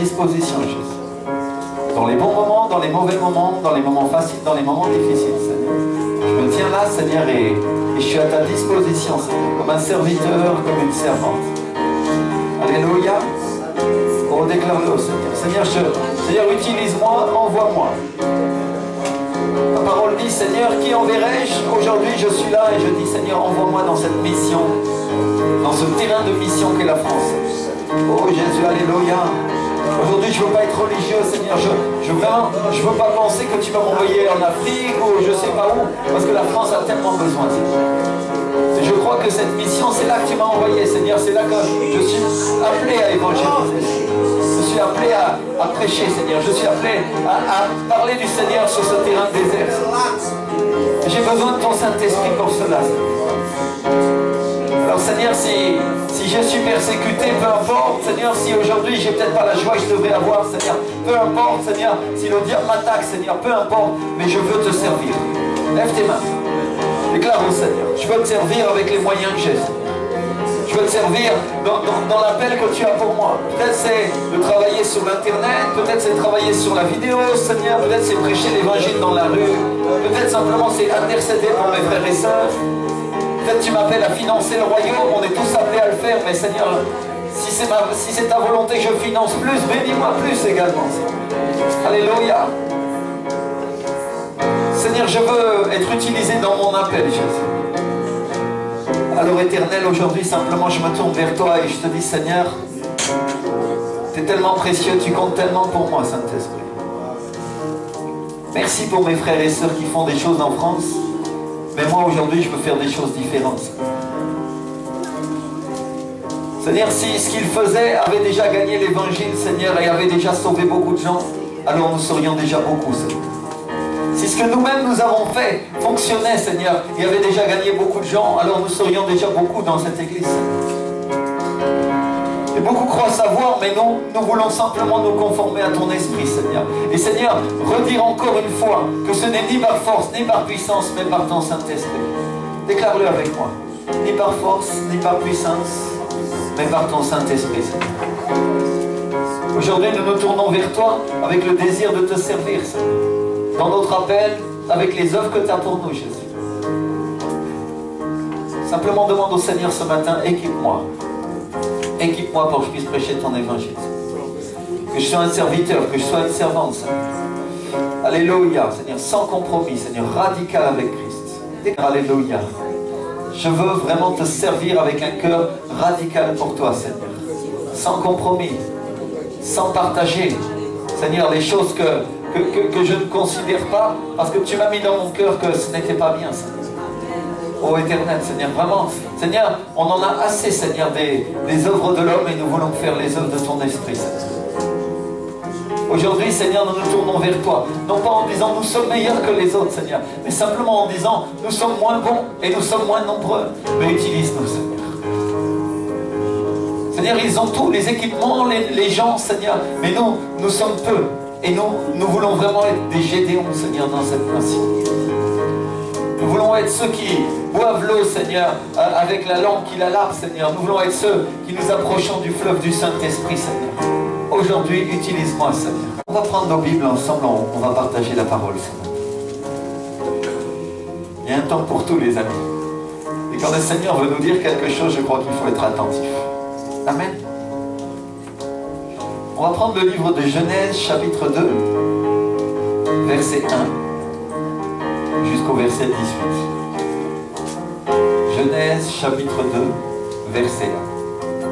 disposition, Jésus. Dans les bons moments, dans les mauvais moments, dans les moments faciles, dans les moments difficiles, Seigneur. Je me tiens là, Seigneur, et je suis à ta disposition, Seigneur, comme un serviteur, comme une servante. Alléluia. déclare-le au Seigneur. Seigneur, utilise-moi, envoie-moi. Ta parole dit, Seigneur, qui enverrai-je? Aujourd'hui, je suis là et je dis, Seigneur, envoie-moi dans cette mission, dans ce terrain de mission qu'est la France. Oh Jésus, alléluia. Aujourd'hui, je ne veux pas être religieux, Seigneur. Je veux pas penser que tu vas m'envoyer en Afrique ou je ne sais pas où, parce que la France a tellement besoin, Seigneur. Et je crois que cette mission, c'est là que tu m'as envoyé, Seigneur. C'est là que je suis appelé à évangéliser. Je suis appelé à prêcher, Seigneur. Je suis appelé à parler du Seigneur sur ce terrain désert. J'ai besoin de ton Saint-Esprit pour cela, Seigneur. Alors Seigneur, si je suis persécuté, peu importe, Seigneur, si aujourd'hui j'ai peut-être pas la joie que je devrais avoir, Seigneur, peu importe, Seigneur, si le diable m'attaque, Seigneur, peu importe, mais je veux te servir. Lève tes mains. Déclare au Seigneur, je veux te servir avec les moyens que j'ai. Je veux te servir dans l'appel que tu as pour moi. Peut-être c'est de travailler sur l'internet, peut-être c'est de travailler sur la vidéo, Seigneur, peut-être c'est prêcher l'évangile dans la rue, peut-être simplement c'est intercéder pour mes frères et sœurs. Peut-être tu m'appelles à financer le royaume, on est tous appelés à le faire, mais Seigneur, si c'est ta volonté que je finance plus, bénis-moi plus également. Alléluia. Seigneur, je veux être utilisé dans mon appel, Jésus. Alors Éternel, aujourd'hui, simplement, je me tourne vers toi et je te dis, Seigneur, tu es tellement précieux, tu comptes tellement pour moi, Saint-Esprit. Merci pour mes frères et sœurs qui font des choses en France. Mais moi, aujourd'hui, je veux faire des choses différentes. Seigneur, si ce qu'il faisait avait déjà gagné l'évangile, Seigneur, et avait déjà sauvé beaucoup de gens, alors nous serions déjà beaucoup, Seigneur. Si ce que nous-mêmes nous avons fait fonctionnait, Seigneur, et avait déjà gagné beaucoup de gens, alors nous serions déjà beaucoup dans cette église. Et beaucoup croient savoir, mais nous voulons simplement nous conformer à ton esprit, Seigneur. Et Seigneur, redire encore une fois que ce n'est ni par force, ni par puissance, mais par ton Saint-Esprit. Déclare-le avec moi. Ni par force, ni par puissance, mais par ton Saint-Esprit, Seigneur. Aujourd'hui, nous nous tournons vers toi avec le désir de te servir, Seigneur. Dans notre appel, avec les œuvres que tu as pour nous, Jésus. Simplement demande au Seigneur ce matin, équipe-moi. Équipe-moi pour que je puisse prêcher ton évangile. Que je sois un serviteur, que je sois une servante, Seigneur. Alléluia, Seigneur, sans compromis, Seigneur, radical avec Christ. Alléluia. Je veux vraiment te servir avec un cœur radical pour toi, Seigneur. Sans compromis, sans partager, Seigneur, les choses que je ne considère pas, parce que tu m'as mis dans mon cœur que ce n'était pas bien, Seigneur. Ô Éternel, Seigneur, vraiment, Seigneur, on en a assez, Seigneur, des œuvres de l'homme et nous voulons faire les œuvres de ton esprit, Seigneur. Aujourd'hui, Seigneur, nous nous tournons vers toi, non pas en disant nous sommes meilleurs que les autres, Seigneur, mais simplement en disant nous sommes moins bons et nous sommes moins nombreux, mais utilise-nous, Seigneur. Seigneur, ils ont tous les équipements, les gens, Seigneur, mais nous sommes peu et nous voulons vraiment être des Gédéons, Seigneur, dans cette nation. Nous voulons être ceux qui boivent l'eau, Seigneur, avec la langue qui la lave, Seigneur. Nous voulons être ceux qui nous approchons du fleuve du Saint-Esprit, Seigneur. Aujourd'hui, utilise-moi, Seigneur. On va prendre nos Bibles ensemble, on va partager la parole, Seigneur. Il y a un temps pour tous, les amis. Et quand le Seigneur veut nous dire quelque chose, je crois qu'il faut être attentif. Amen. On va prendre le livre de Genèse, chapitre 2, verset 1. Jusqu'au verset 18. Genèse chapitre 2, verset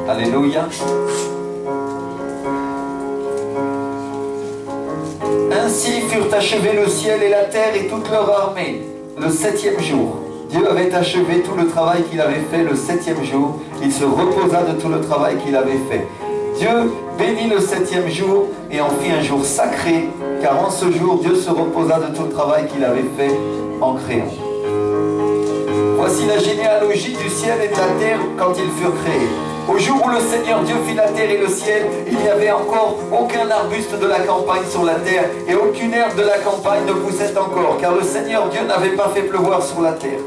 1. Alléluia. Ainsi furent achevés le ciel et la terre et toute leur armée le 7e jour. Dieu avait achevé tout le travail qu'il avait fait le 7e jour. Il se reposa de tout le travail qu'il avait fait. Dieu bénit le 7e jour et en fit un jour sacré, car en ce jour Dieu se reposa de tout le travail qu'il avait fait en créant. Voici la généalogie du ciel et de la terre quand ils furent créés. Au jour où le Seigneur Dieu fit la terre et le ciel, il n'y avait encore aucun arbuste de la campagne sur la terre et aucune herbe de la campagne ne poussait encore, car le Seigneur Dieu n'avait pas fait pleuvoir sur la terre.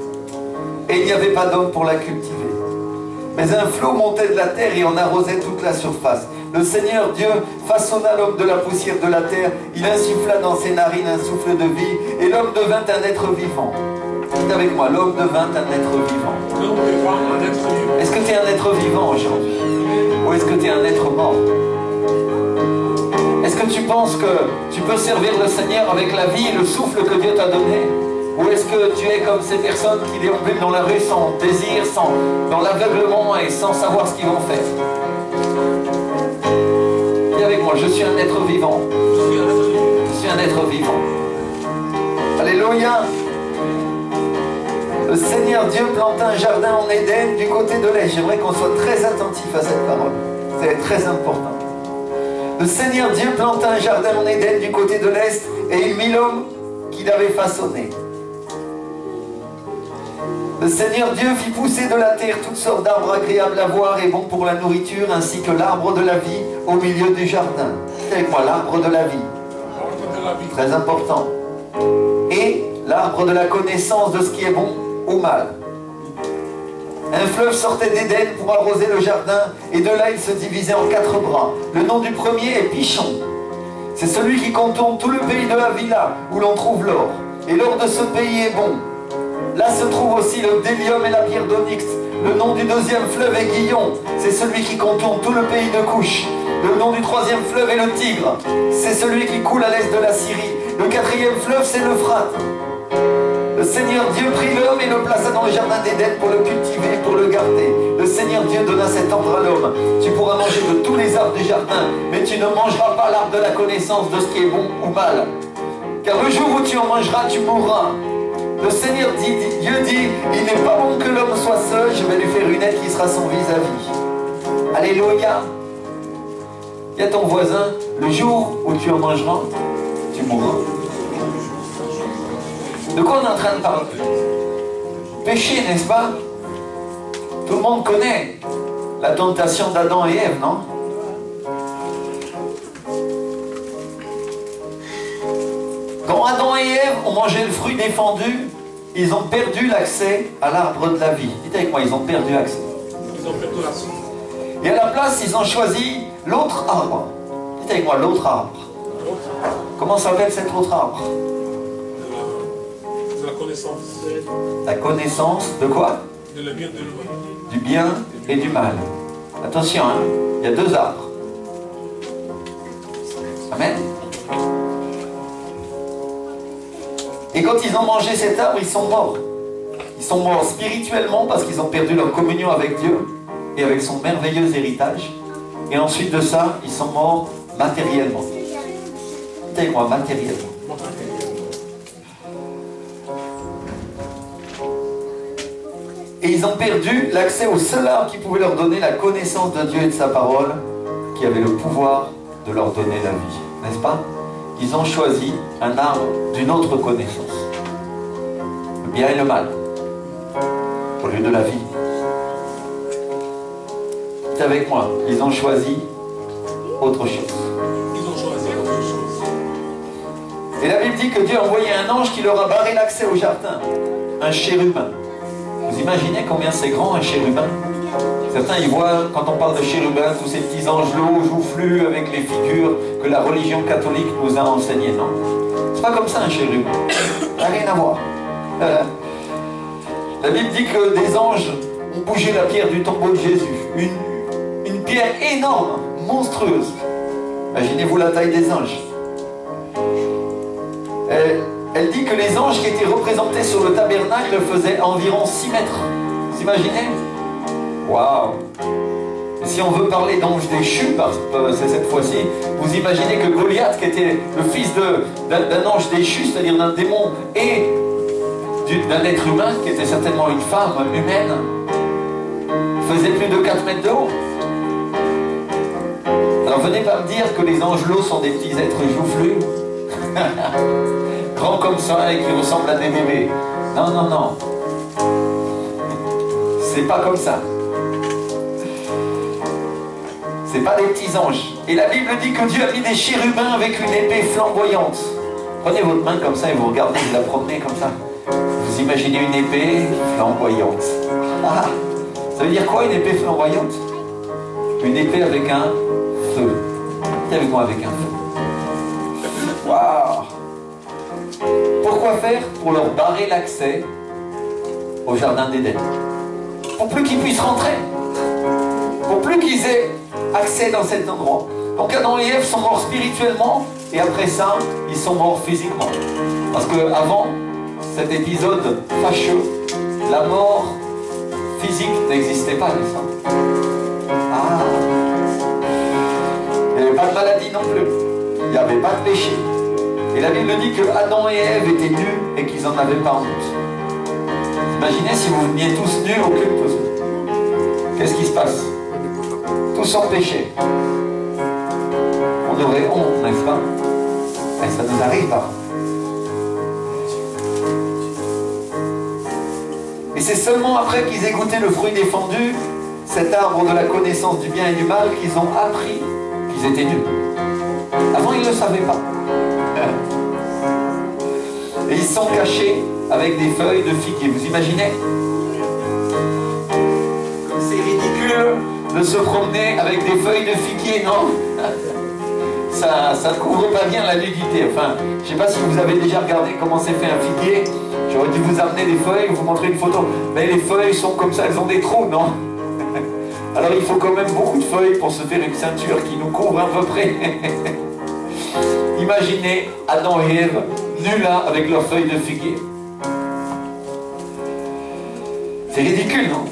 Et il n'y avait pas d'homme pour la cultiver. Mais un flot montait de la terre et en arrosait toute la surface. Le Seigneur Dieu façonna l'homme de la poussière de la terre, il insuffla dans ses narines un souffle de vie, et l'homme devint un être vivant. Dites avec moi, l'homme devint un être vivant. Est-ce que tu es un être vivant aujourd'hui? Ou est-ce que tu es un être mort? penses que tu peux servir le Seigneur avec la vie et le souffle que Dieu t'a donné? Ou est-ce que tu es comme ces personnes qui déambulent dans la rue sans désir, dans l'aveuglement et sans savoir ce qu'ils vont faire? Dis avec moi, je suis un être vivant. Je suis un être vivant. Alléluia. Le Seigneur Dieu planta un jardin en Éden du côté de l'Est. J'aimerais qu'on soit très attentif à cette parole. C'est très important. Le Seigneur Dieu planta un jardin en Éden du côté de l'Est et il mit l'homme qu'il avait façonné. Le Seigneur Dieu fit pousser de la terre toutes sortes d'arbres agréables à voir et bons pour la nourriture, ainsi que l'arbre de la vie au milieu du jardin. C'est avec moi, l'arbre de la vie. Très important. Et l'arbre de la connaissance de ce qui est bon ou mal. Un fleuve sortait d'Éden pour arroser le jardin, et de là il se divisait en 4 bras. Le nom du premier est Pichon. C'est celui qui contourne tout le pays de Havila, où l'on trouve l'or. Et l'or de ce pays est bon. Là se trouve aussi le bdellium et la pierre d'onyx. Le nom du deuxième fleuve est Guillon. C'est celui qui contourne tout le pays de Couche. Le nom du troisième fleuve est le Tigre. C'est celui qui coule à l'est de la Syrie. Le quatrième fleuve, c'est l'Euphrate. Le Seigneur Dieu prit l'homme et le plaça dans le jardin d'Éden pour le cultiver, pour le garder. Le Seigneur Dieu donna cet ordre à l'homme. Tu pourras manger de tous les arbres du jardin, mais tu ne mangeras pas l'arbre de la connaissance de ce qui est bon ou mal. Car le jour où tu en mangeras, tu mourras. Le Seigneur Dieu dit, il n'est pas bon que l'homme soit seul, je vais lui faire une aide qui sera son vis-à-vis. Alléluia. Il y a ton voisin, le jour où tu en mangeras, tu mourras. De quoi on est en train de parler? Péché, n'est-ce pas? Tout le monde connaît la tentation d'Adam et Ève, non? Quand Adam et Ève ont mangé le fruit défendu, ils ont perdu l'accès à l'arbre de la vie. Dites avec moi, ils ont perdu l'accès. Ils ont perdu l'accès. Et à la place, ils ont choisi l'autre arbre. Dites avec moi, l'autre arbre. Comment s'appelle cet autre arbre? De la connaissance. La connaissance de quoi? De le bien, de le mal. Du bien et du mal. Attention, hein, il y a 2 arbres. Amen. Et quand ils ont mangé cet arbre, ils sont morts. Ils sont morts spirituellement parce qu'ils ont perdu leur communion avec Dieu et avec son merveilleux héritage. Et ensuite de ça, ils sont morts matériellement. Dites avec moi, matériellement. Et ils ont perdu l'accès au seul arbre qui pouvait leur donner la connaissance de Dieu et de sa parole, qui avait le pouvoir de leur donner la vie. N'est-ce pas? Ils ont choisi un arbre d'une autre connaissance. Le bien et le mal. Au lieu de la vie. C'est avec moi. Ils ont choisi autre chose. Ils ont choisi autre chose. Et la Bible dit que Dieu a envoyé un ange qui leur a barré l'accès au jardin. Un chérubin. Vous imaginez combien c'est grand un chérubin? Certains y voient, quand on parle de chérubins, tous ces petits angelots joufflus avec les figures que la religion catholique nous a enseignées, non? C'est pas comme ça un chérubin. Ça n'a rien à voir. La Bible dit que des anges ont bougé la pierre du tombeau de Jésus. Une pierre énorme, monstrueuse. Imaginez-vous la taille des anges. Elle dit que les anges qui étaient représentés sur le tabernacle faisaient environ 6 mètres. Vous imaginez? Waouh! Si on veut parler d'anges déchus, c'est cette fois-ci, vous imaginez que Goliath, qui était le fils d'un ange déchu, c'est-à-dire d'un démon, et d'un être humain, qui était certainement une femme humaine, faisait plus de 4 mètres de haut. Alors venez pas me dire que les angelots sont des petits êtres joufflus, grands comme ça et qui ressemblent à des bébés. Non, non, non. C'est pas comme ça. C'est pas des petits anges. Et la Bible dit que Dieu a mis des chérubins avec une épée flamboyante. Prenez votre main comme ça et vous regardez, vous la promenez comme ça. Vous imaginez une épée flamboyante. Ah, ça veut dire quoi une épée flamboyante? Une épée avec un feu. Dites avec moi, avec un feu. Waouh! Pourquoi faire? Pour leur barrer l'accès au jardin d'Éden. Pour plus qu'ils puissent rentrer. Pour plus qu'ils aient accès dans cet endroit. Donc Adam et Ève sont morts spirituellement Et après ça, ils sont morts physiquement. Parce qu'avant cet épisode fâcheux, la mort physique n'existait pas, n'est-ce pas? Ah. Il n'y avait pas de maladie non plus. Il n'y avait pas de péché. Et la Bible dit que Adam et Ève étaient nus et qu'ils n'en avaient pas honte. Imaginez si vous veniez tous nus au culte. Qu'est-ce qui se passe? Tous sans péché. On aurait honte, n'est-ce pas? Et ça nous arrive pas. Et c'est seulement après qu'ils aient goûté le fruit défendu, cet arbre de la connaissance du bien et du mal, qu'ils ont appris qu'ils étaient nus. Avant, ils ne le savaient pas. Et ils sont cachés avec des feuilles de figuier. Vous imaginez? C'est ridicule de se promener avec des feuilles de figuier, non? Ça ne couvre pas bien la nudité. Enfin, je ne sais pas si vous avez déjà regardé comment c'est fait un figuier. J'aurais dû vous amener des feuilles, vous montrer une photo. Mais les feuilles sont comme ça, elles ont des trous, non? Alors il faut quand même beaucoup de feuilles pour se faire une ceinture qui nous couvre à peu près. Imaginez Adam et Ève nus là avec leurs feuilles de figuier. C'est ridicule, non?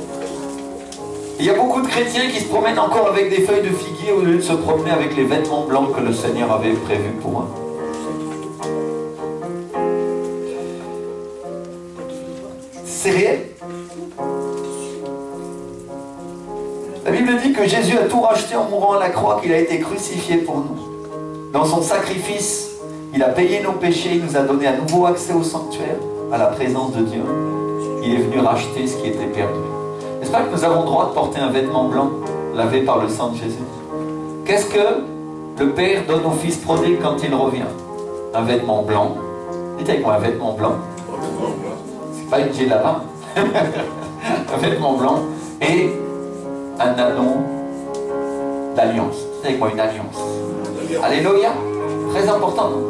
Il y a beaucoup de chrétiens qui se promènent encore avec des feuilles de figuier au lieu de se promener avec les vêtements blancs que le Seigneur avait prévus pour eux. C'est réel. La Bible dit que Jésus a tout racheté en mourant à la croix, qu'il a été crucifié pour nous. Dans son sacrifice, il a payé nos péchés, il nous a donné à nouveau accès au sanctuaire, à la présence de Dieu. Il est venu racheter ce qui était perdu. N'est-ce pas que nous avons le droit de porter un vêtement blanc lavé par le sang de Jésus? Qu'est-ce que le Père donne au Fils prodigue quand il revient? Un vêtement blanc. Dites avec moi, un vêtement blanc. C'est pas une djellaba. Un vêtement blanc et un anneau d'alliance. Dites avec moi, une alliance. Alléluia. Très important, non?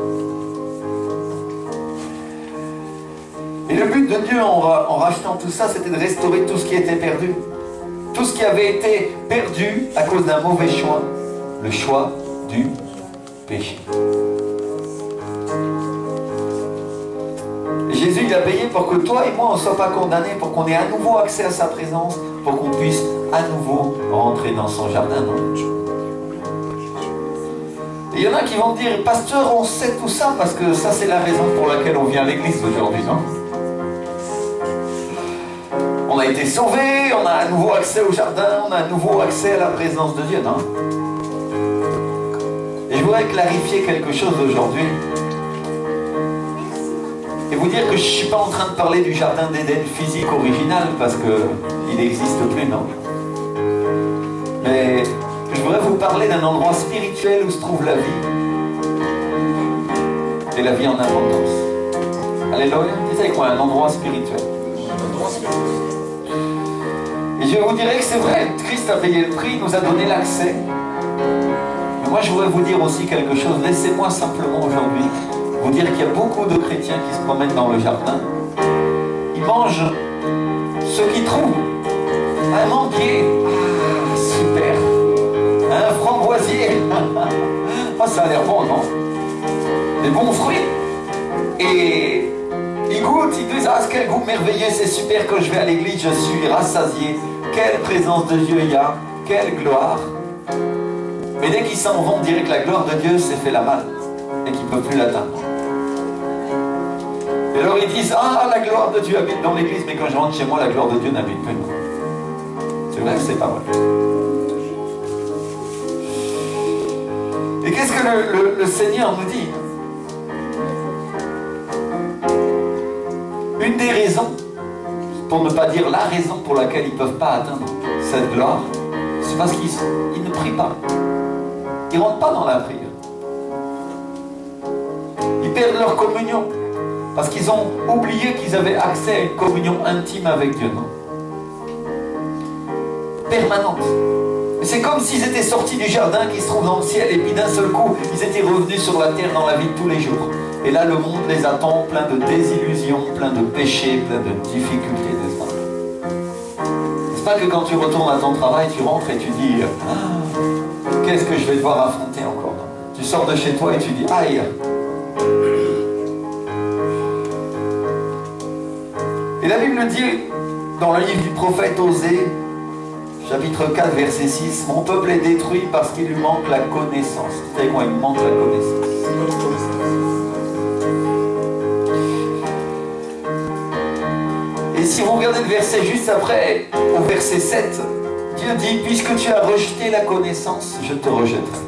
Et le but de Dieu en rachetant tout ça, c'était de restaurer tout ce qui était perdu. Tout ce qui avait été perdu à cause d'un mauvais choix. Le choix du péché. Et Jésus, il a payé pour que toi et moi, on ne soit pas condamnés, pour qu'on ait à nouveau accès à sa présence, pour qu'on puisse à nouveau rentrer dans son jardin. Non? Et il y en a qui vont dire, pasteur, on sait tout ça, parce que ça, c'est la raison pour laquelle on vient à l'église aujourd'hui, non? On a été sauvés, on a à nouveau accès au jardin, on a à nouveau accès à la présence de Dieu, non? Et je voudrais clarifier quelque chose aujourd'hui. Et vous dire que je ne suis pas en train de parler du jardin d'Éden physique original, parce qu'il n'existe plus, non? Mais je voudrais vous parler d'un endroit spirituel où se trouve la vie. Et la vie en abondance. Alléluia. Dites avec moi, un endroit spirituel. Et je vous dirais que c'est vrai, Christ a payé le prix, nous a donné l'accès. Mais moi je voudrais vous dire aussi quelque chose. Laissez-moi simplement aujourd'hui vous dire qu'il y a beaucoup de chrétiens qui se promènent dans le jardin. Ils mangent ce qu'ils trouvent. Un manguier. Ah, super. Un framboisier. Oh, ça a l'air bon, non? Des bons fruits. Et ils goûtent, ils disent, ah, quel goût merveilleux, c'est super, quand je vais à l'église, je suis rassasié. Quelle présence de Dieu il y a, quelle gloire. Mais dès qu'ils s'en vont, on dirait que la gloire de Dieu s'est fait la malle et qu'ils ne peuvent plus l'atteindre. Et alors ils disent, ah, la gloire de Dieu habite dans l'église, mais quand je rentre chez moi, la gloire de Dieu n'habite plus. C'est vrai que c'est pas vrai. Et qu'est-ce que le Seigneur nous dit? Une des raisons, pour ne pas dire la raison pour laquelle ils ne peuvent pas atteindre cette gloire, c'est parce qu'ils ne prient pas. Ils ne rentrent pas dans la prière. Ils perdent leur communion parce qu'ils ont oublié qu'ils avaient accès à une communion intime avec Dieu, non? Permanente. C'est comme s'ils étaient sortis du jardin qui se trouve dans le ciel et puis d'un seul coup, ils étaient revenus sur la terre dans la vie de tous les jours. Et là, le monde les attend plein de désillusions, plein de péchés, plein de difficultés, n'est-ce pas? N'est-ce pas que quand tu retournes à ton travail, tu rentres et tu dis ah, qu'est-ce que je vais devoir affronter encore? Tu sors de chez toi et tu dis, aïe. Et la Bible dit, dans le livre du prophète Osée, chapitre 4, verset 6, mon peuple est détruit parce qu'il lui manque la connaissance. C'est quoi, il lui manque la connaissance. Et si vous regardez le verset juste après, au verset 7, Dieu dit, puisque tu as rejeté la connaissance, je te rejetterai.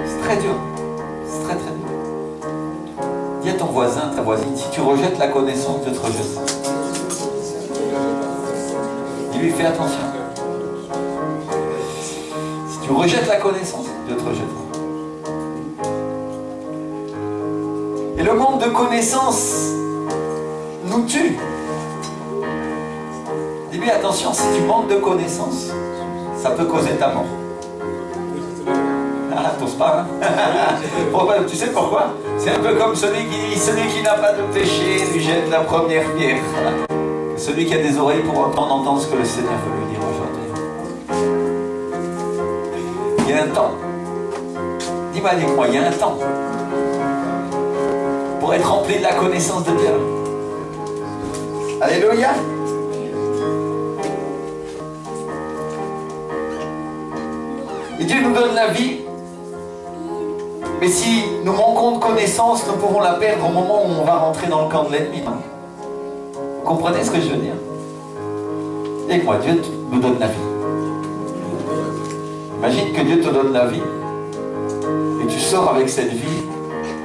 C'est très dur. C'est très très dur. Dis à ton voisin, ta voisine, si tu rejettes la connaissance, Dieu te rejettera. Dis-lui, fais attention. Si tu rejettes la connaissance, Dieu te rejettera. Et le manque de connaissance nous tue. Dis-lui, attention, si tu manques de connaissances, ça peut causer ta mort. Ah, t'oses pas, hein? Pourquoi? Tu sais pourquoi? C'est un peu comme celui qui n'a pas de péché lui jette la première pierre. Celui qui a des oreilles pour entendre ce que le Seigneur veut lui dire aujourd'hui. Il y a un temps. Dis-moi avec moi, il y a un temps pour être rempli de la connaissance de Dieu. Alléluia. Et Dieu nous donne la vie, mais si nous manquons de connaissance, nous pouvons la perdre au moment où on va rentrer dans le camp de l'ennemi. Vous comprenez ce que je veux dire? Et moi, Dieu nous donne la vie. Imagine que Dieu te donne la vie, et tu sors avec cette vie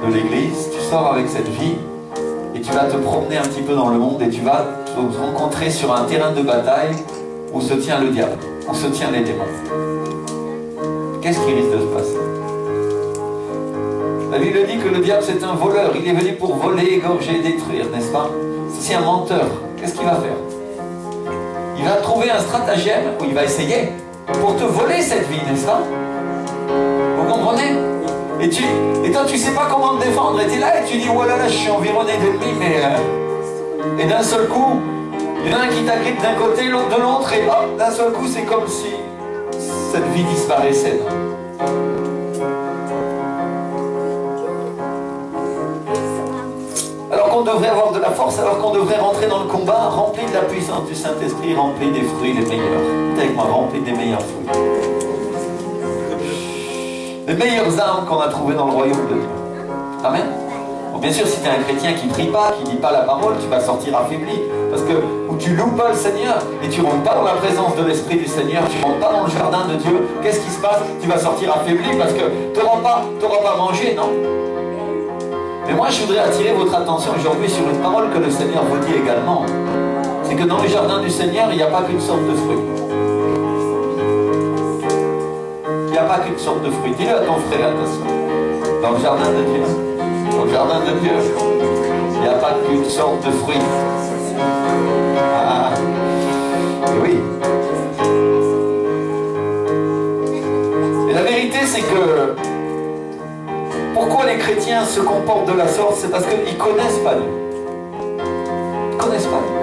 de l'église, tu sors avec cette vie, et tu vas te promener un petit peu dans le monde, et tu vas te rencontrer sur un terrain de bataille où se tient le diable, où se tient les démons. Qu'est-ce qui risque de se passer? La Bible dit que le diable c'est un voleur. Il est venu pour voler, égorger, détruire, n'est-ce pas? C'est un menteur. Qu'est-ce qu'il va faire? Il va trouver un stratagème où il va essayer pour te voler cette vie, n'est-ce pas? Vous comprenez? Et toi tu ne sais pas comment te défendre. Et tu es là et tu dis, oh là là, je suis environné d'ennemis, mais... Et d'un seul coup, il y en a un qui t'agrippe d'un côté, l'autre de l'autre, et hop, d'un seul coup c'est comme si cette vie disparaissait. Alors qu'on devrait avoir de la force, alors qu'on devrait rentrer dans le combat rempli de la puissance du Saint-Esprit, rempli des fruits les meilleurs. Dites avec moi, rempli des meilleurs fruits. Les meilleures armes qu'on a trouvées dans le royaume de Dieu. Amen. Bon, bien sûr, si tu es un chrétien qui ne prie pas, qui ne dit pas la parole, tu vas sortir affaibli. Parce que où tu loues pas le Seigneur et tu ne rentres pas dans la présence de l'Esprit du Seigneur, tu ne rentres pas dans le jardin de Dieu, qu'est-ce qui se passe? Tu vas sortir affaibli parce que tu n'auras pas mangé, non? Mais moi, je voudrais attirer votre attention aujourd'hui sur une parole que le Seigneur vous dit également. C'est que dans le jardin du Seigneur, il n'y a pas qu'une sorte de fruit. Il n'y a pas qu'une sorte de fruit. Dis-le à ton frère, à ta soeur. Dans le jardin de Dieu. Dans le jardin de Dieu, il n'y a pas qu'une sorte de fruit. Ah, oui. Et la vérité, c'est que pourquoi les chrétiens se comportent de la sorte, c'est parce qu'ils ne connaissent pas Dieu. Ils ne connaissent pas Dieu.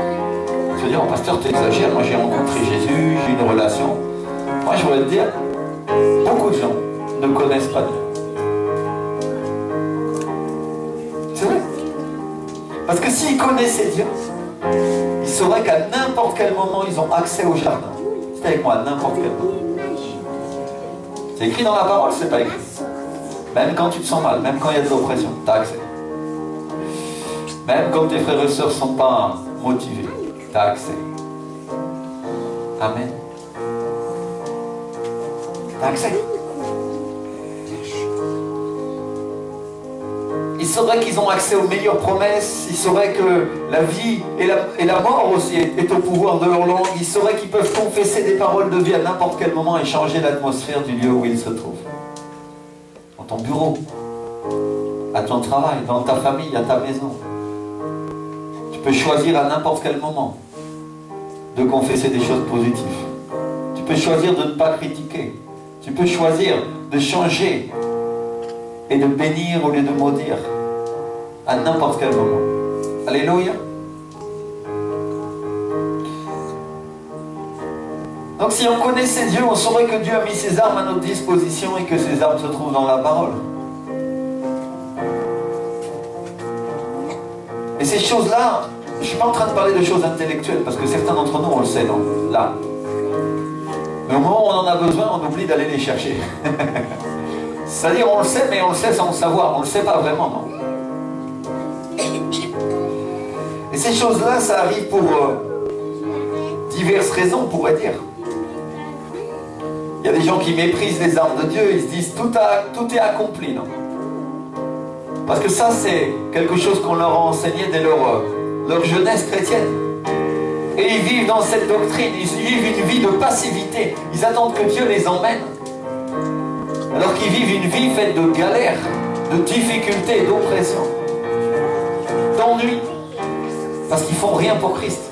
Je veux dire, oh, pasteur, tu exagères, moi j'ai rencontré Jésus, j'ai une relation. Moi, je voudrais te dire, beaucoup de gens ne connaissent pas Dieu. C'est vrai. Parce que s'ils connaissaient Dieu, ils sauraient qu'à n'importe quel moment, ils ont accès au jardin. C'est avec moi, à n'importe quel moment. C'est écrit dans la parole, c'est pas écrit. Même quand tu te sens mal, même quand il y a de l'oppression, tu as accès. Même quand tes frères et sœurs ne sont pas motivés, tu as accès. Amen. Tu as accès. Ils sauraient qu'ils ont accès aux meilleures promesses, ils sauraient que la vie et la mort aussi est au pouvoir de leur langue, ils sauraient qu'ils peuvent confesser des paroles de vie à n'importe quel moment et changer l'atmosphère du lieu où ils se trouvent. Dans ton bureau, à ton travail, dans ta famille, à ta maison. Tu peux choisir à n'importe quel moment de confesser des choses positives. Tu peux choisir de ne pas critiquer. Tu peux choisir de changer et de bénir au lieu de maudire à n'importe quel moment. Alléluia. Donc si on connaissait Dieu, on saurait que Dieu a mis ses armes à notre disposition et que ses armes se trouvent dans la parole. Et ces choses-là, je ne suis pas en train de parler de choses intellectuelles, parce que certains d'entre nous, on le sait, non? Là. Mais au moment où on en a besoin, on oublie d'aller les chercher. C'est-à-dire, on le sait, mais on le sait sans le savoir. On ne le sait pas vraiment, non? Et ces choses-là, ça arrive pour diverses raisons, on pourrait dire. Il y a des gens qui méprisent les armes de Dieu, ils se disent tout est accompli, non? Parce que ça, c'est quelque chose qu'on leur a enseigné dès leur jeunesse chrétienne. Et ils vivent dans cette doctrine, ils vivent une vie de passivité. Ils attendent que Dieu les emmène. Alors qu'ils vivent une vie faite de galères, de difficultés, d'oppression, d'ennui. Parce qu'ils ne font rien pour Christ.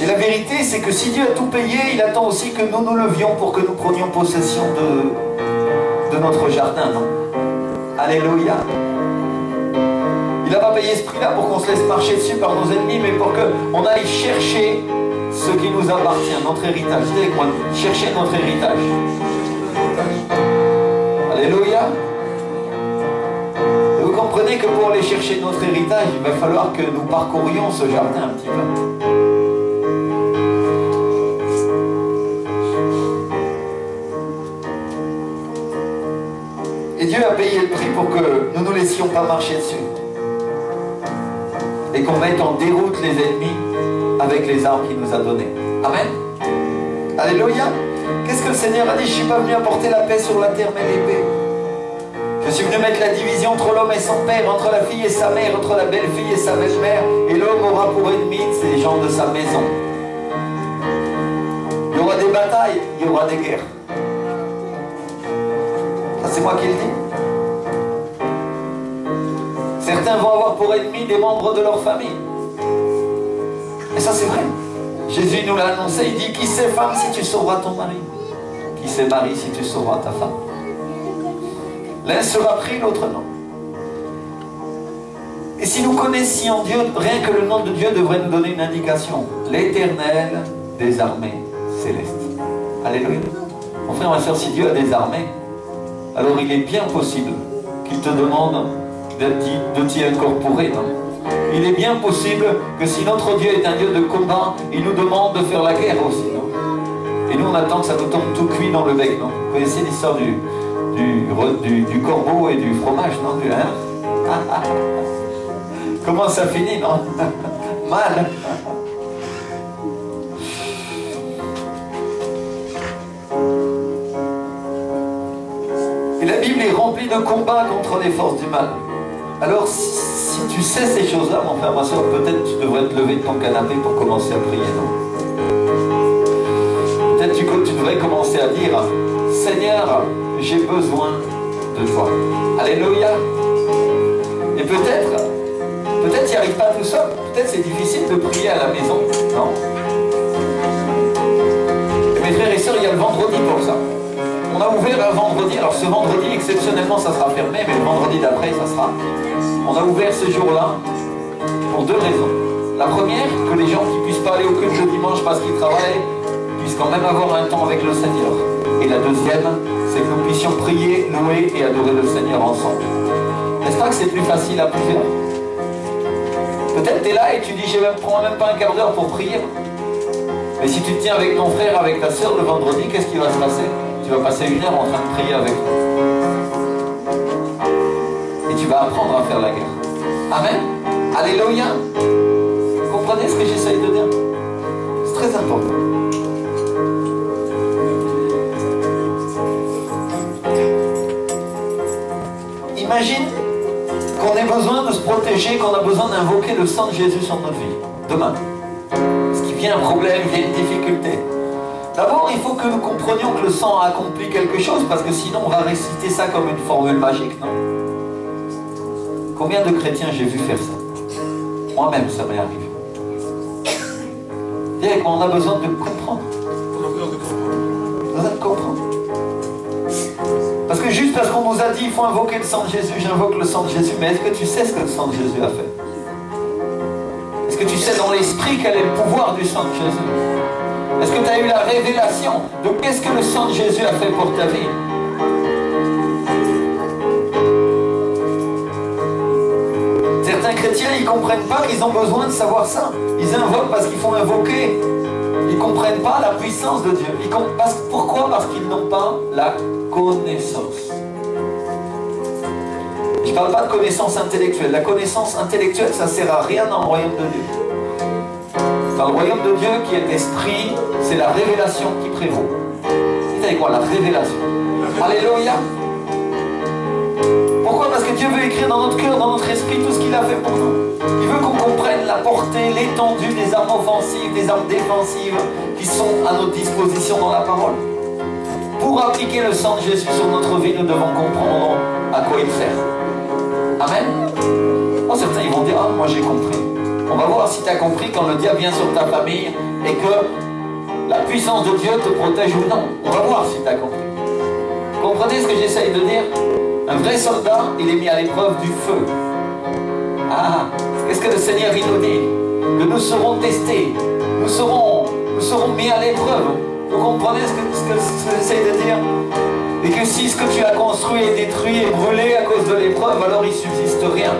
Et la vérité, c'est que si Dieu a tout payé, il attend aussi que nous nous levions pour que nous prenions possession de notre jardin, non? Alléluia. Il n'a pas payé ce prix-là pour qu'on se laisse marcher dessus par nos ennemis, mais pour qu'on aille chercher ce qui nous appartient, notre héritage. Dites avec moi, chercher notre héritage. Alléluia. Et vous comprenez que pour aller chercher notre héritage, il va falloir que nous parcourions ce jardin un petit peu. Et Dieu a payé le prix pour que nous ne nous laissions pas marcher dessus. Et qu'on mette en déroute les ennemis avec les armes qu'il nous a données. Amen. Alléluia. Qu'est-ce que le Seigneur a dit? Je ne suis pas venu apporter la paix sur la terre, mais l'épée. Je suis venu mettre la division entre l'homme et son père, entre la fille et sa mère, entre la belle-fille et sa belle-mère, et l'homme aura pour ennemi ces gens de sa maison. Il y aura des batailles, il y aura des guerres. Ça, c'est moi qui le dis. Certains vont avoir pour ennemis des membres de leur famille. Et ça, c'est vrai. Jésus nous l'a annoncé, il dit, qui sait femme si tu sauveras ton mari? Qui sait mari si tu sauveras ta femme? L'un sera pris, l'autre non. Et si nous connaissions Dieu, rien que le nom de Dieu devrait nous donner une indication. L'Éternel des armées célestes. Alléluia. Mon frère, ma soeur, si Dieu a des armées, alors il est bien possible qu'il te demande de t'y incorporer, non? Il est bien possible que si notre Dieu est un Dieu de combat, il nous demande de faire la guerre aussi, non? Et nous, on attend que ça nous tombe tout cuit dans le bec, non? Vous connaissez l'histoire du corbeau et du fromage, non? Comment ça finit, non? Mal. Et la Bible est remplie de combats contre les forces du mal. Alors, si tu sais ces choses-là, mon frère, ma soeur, peut-être tu devrais te lever de ton canapé pour commencer à prier, non? Peut-être tu devrais commencer à dire, Seigneur, j'ai besoin de toi. Alléluia. Et peut-être tu n'y arrives pas tout seul. Peut-être c'est difficile de prier à la maison, non? Et mes frères et sœurs, il y a le vendredi pour ça. On a ouvert un vendredi, alors ce vendredi, exceptionnellement, ça sera fermé, mais le vendredi d'après, ça sera. On a ouvert ce jour-là pour deux raisons. La première, que les gens qui ne puissent pas aller au culte le dimanche parce qu'ils travaillent, puissent quand même avoir un temps avec le Seigneur. Et la deuxième, c'est que nous puissions prier, louer et adorer le Seigneur ensemble. N'est-ce pas que c'est plus facile à plusieurs? Peut-être tu es là et tu dis, je ne prends même pas un quart d'heure pour prier. Mais si tu te tiens avec ton frère, avec ta soeur le vendredi, qu'est-ce qui va se passer? Tu vas passer une heure en train de prier avec eux. Et tu vas apprendre à faire la guerre. Amen. Alléluia. Vous comprenez ce que j'essaye de dire? C'est très important. Imagine qu'on ait besoin de se protéger, qu'on a besoin d'invoquer le sang de Jésus sur notre vie. Demain. Parce qu'il vient un problème, il y a une difficulté. D'abord, il faut que nous comprenions que le sang a accompli quelque chose, parce que sinon on va réciter ça comme une formule magique, non? Combien de chrétiens j'ai vu faire ça? Moi-même, ça m'est arrivé. Et on a besoin de comprendre. On a besoin de comprendre. Parce que juste parce qu'on nous a dit il faut invoquer le sang de Jésus, j'invoque le sang de Jésus, mais est-ce que tu sais ce que le sang de Jésus a fait? Est-ce que tu sais dans l'esprit quel est le pouvoir du sang de Jésus? Est-ce que tu as eu la révélation de qu'est-ce que le sang de Jésus a fait pour ta vie? chrétiens, ils ne comprennent pas qu'ils ont besoin de savoir ça. Ils invoquent parce qu'il faut invoquer. Ils ne comprennent pas la puissance de Dieu. Pourquoi? Parce qu'ils n'ont pas la connaissance. Je ne parle pas de connaissance intellectuelle. La connaissance intellectuelle, ça ne sert à rien dans le royaume de Dieu. Dans le royaume de Dieu, qui est esprit, c'est la révélation qui prévaut. C'est quoi la révélation? Alléluia. Pourquoi? Parce que Dieu veut écrire dans notre cœur, dans notre esprit, tout ce qu'il a fait pour nous. Il veut qu'on comprenne la portée, l'étendue des armes offensives, des armes défensives qui sont à notre disposition dans la parole. Pour appliquer le sang de Jésus sur notre vie, nous devons comprendre à quoi il sert. Amen. Oh, certains ils vont dire, ah, moi j'ai compris. On va voir si tu as compris quand le diable vient sur ta famille et que la puissance de Dieu te protège ou non. On va voir si tu as compris. Comprenez ce que j'essaye de dire? Un vrai soldat, il est mis à l'épreuve du feu. Ah, qu'est-ce que le Seigneur il nous dit? Que nous serons testés, nous serons mis à l'épreuve. Vous comprenez ce que j'essaye de dire? Et que si ce que tu as construit est détruit et brûlé à cause de l'épreuve, alors il ne subsiste rien.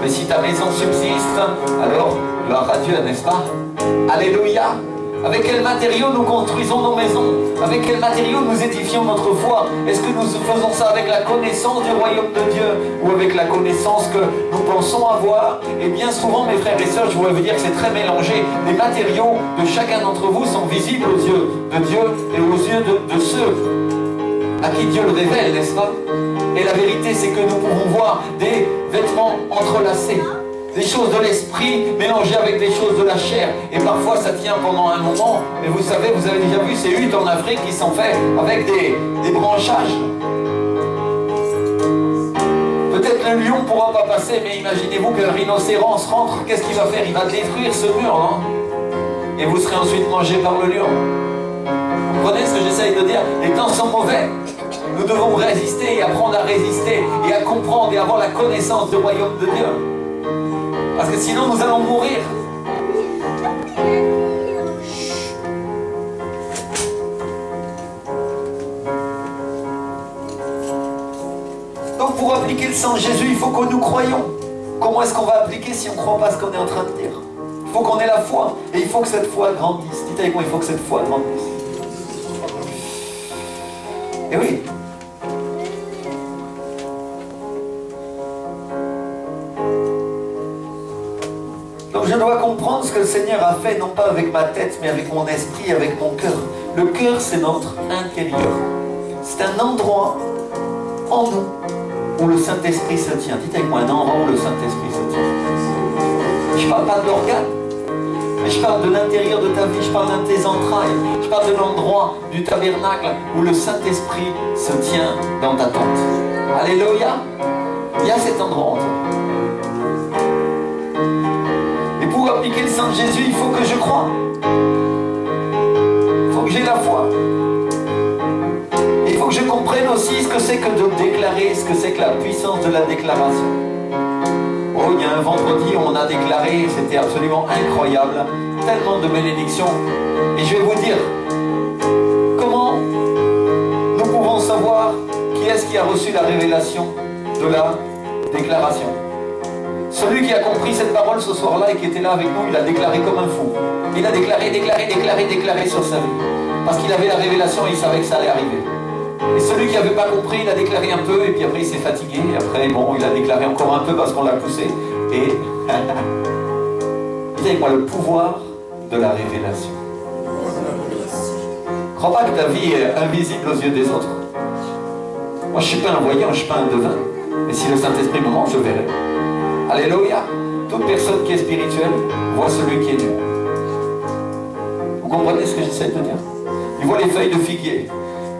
Mais si ta maison subsiste, alors gloire à Dieu, n'est-ce pas? Alléluia. Avec quels matériaux nous construisons nos maisons? Avec quels matériaux nous édifions notre foi? Est-ce que nous faisons ça avec la connaissance du royaume de Dieu ou avec la connaissance que nous pensons avoir? Et bien souvent, mes frères et sœurs, je voulais vous dire que c'est très mélangé. Les matériaux de chacun d'entre vous sont visibles aux yeux de Dieu et aux yeux de ceux à qui Dieu le révèle, n'est-ce pas? Et la vérité, c'est que nous pouvons voir des vêtements entrelacés. Des choses de l'esprit mélangées avec des choses de la chair. Et parfois ça tient pendant un moment. Mais vous savez, vous avez déjà vu ces huttes en Afrique qui sont faites avec des branchages. Peut-être le lion ne pourra pas passer, mais imaginez-vous qu'un rhinocéros rentre. Qu'est-ce qu'il va faire? Il va détruire ce mur, non? Et vous serez ensuite mangé par le lion. Vous comprenez ce que j'essaye de dire? Les temps sont mauvais. Nous devons résister et apprendre à résister et à comprendre et avoir la connaissance du royaume de Dieu. Parce que sinon nous allons mourir. Donc pour appliquer le sang de Jésus, il faut que nous croyions. Comment est-ce qu'on va appliquer si on ne croit pas ce qu'on est en train de dire? Il faut qu'on ait la foi. Et il faut que cette foi grandisse. Dites avec moi, il faut que cette foi grandisse. Et oui. Donc je dois comprendre ce que le Seigneur a fait, non pas avec ma tête, mais avec mon esprit, avec mon cœur. Le cœur, c'est notre intérieur. C'est un endroit en nous où le Saint-Esprit se tient. Dites avec moi, un endroit où le Saint-Esprit se tient. Je ne parle pas de l'organe, mais je parle de l'intérieur de ta vie, je parle de tes entrailles, je parle de l'endroit du tabernacle où le Saint-Esprit se tient dans ta tente. Alléluia. Il y a cet endroit en toi. Pour appliquer le sang de Jésus, il faut que je croie. Il faut que j'ai la foi. Il faut que je comprenne aussi ce que c'est que de déclarer, ce que c'est que la puissance de la déclaration. Oh, il y a un vendredi, on a déclaré, c'était absolument incroyable, tellement de bénédictions. Et je vais vous dire, comment nous pouvons savoir qui est-ce qui a reçu la révélation de la déclaration. Celui qui a compris cette parole ce soir-là et qui était là avec nous, il a déclaré comme un fou. Il a déclaré sur sa vie. Parce qu'il avait la révélation et il savait que ça allait arriver. Et celui qui n'avait pas compris, il a déclaré un peu et puis après il s'est fatigué. Et après, bon, il a déclaré encore un peu parce qu'on l'a poussé. Et vous savez quoi, le pouvoir de la révélation. Ne crois pas que ta vie est invisible aux yeux des autres. Moi, je ne suis pas un voyant, je ne suis pas un devin. Mais si le Saint-Esprit me montre, je verrai. Alléluia. Toute personne qui est spirituelle voit celui qui est Dieu. Vous comprenez ce que j'essaie de dire? Il voit les feuilles de figuier.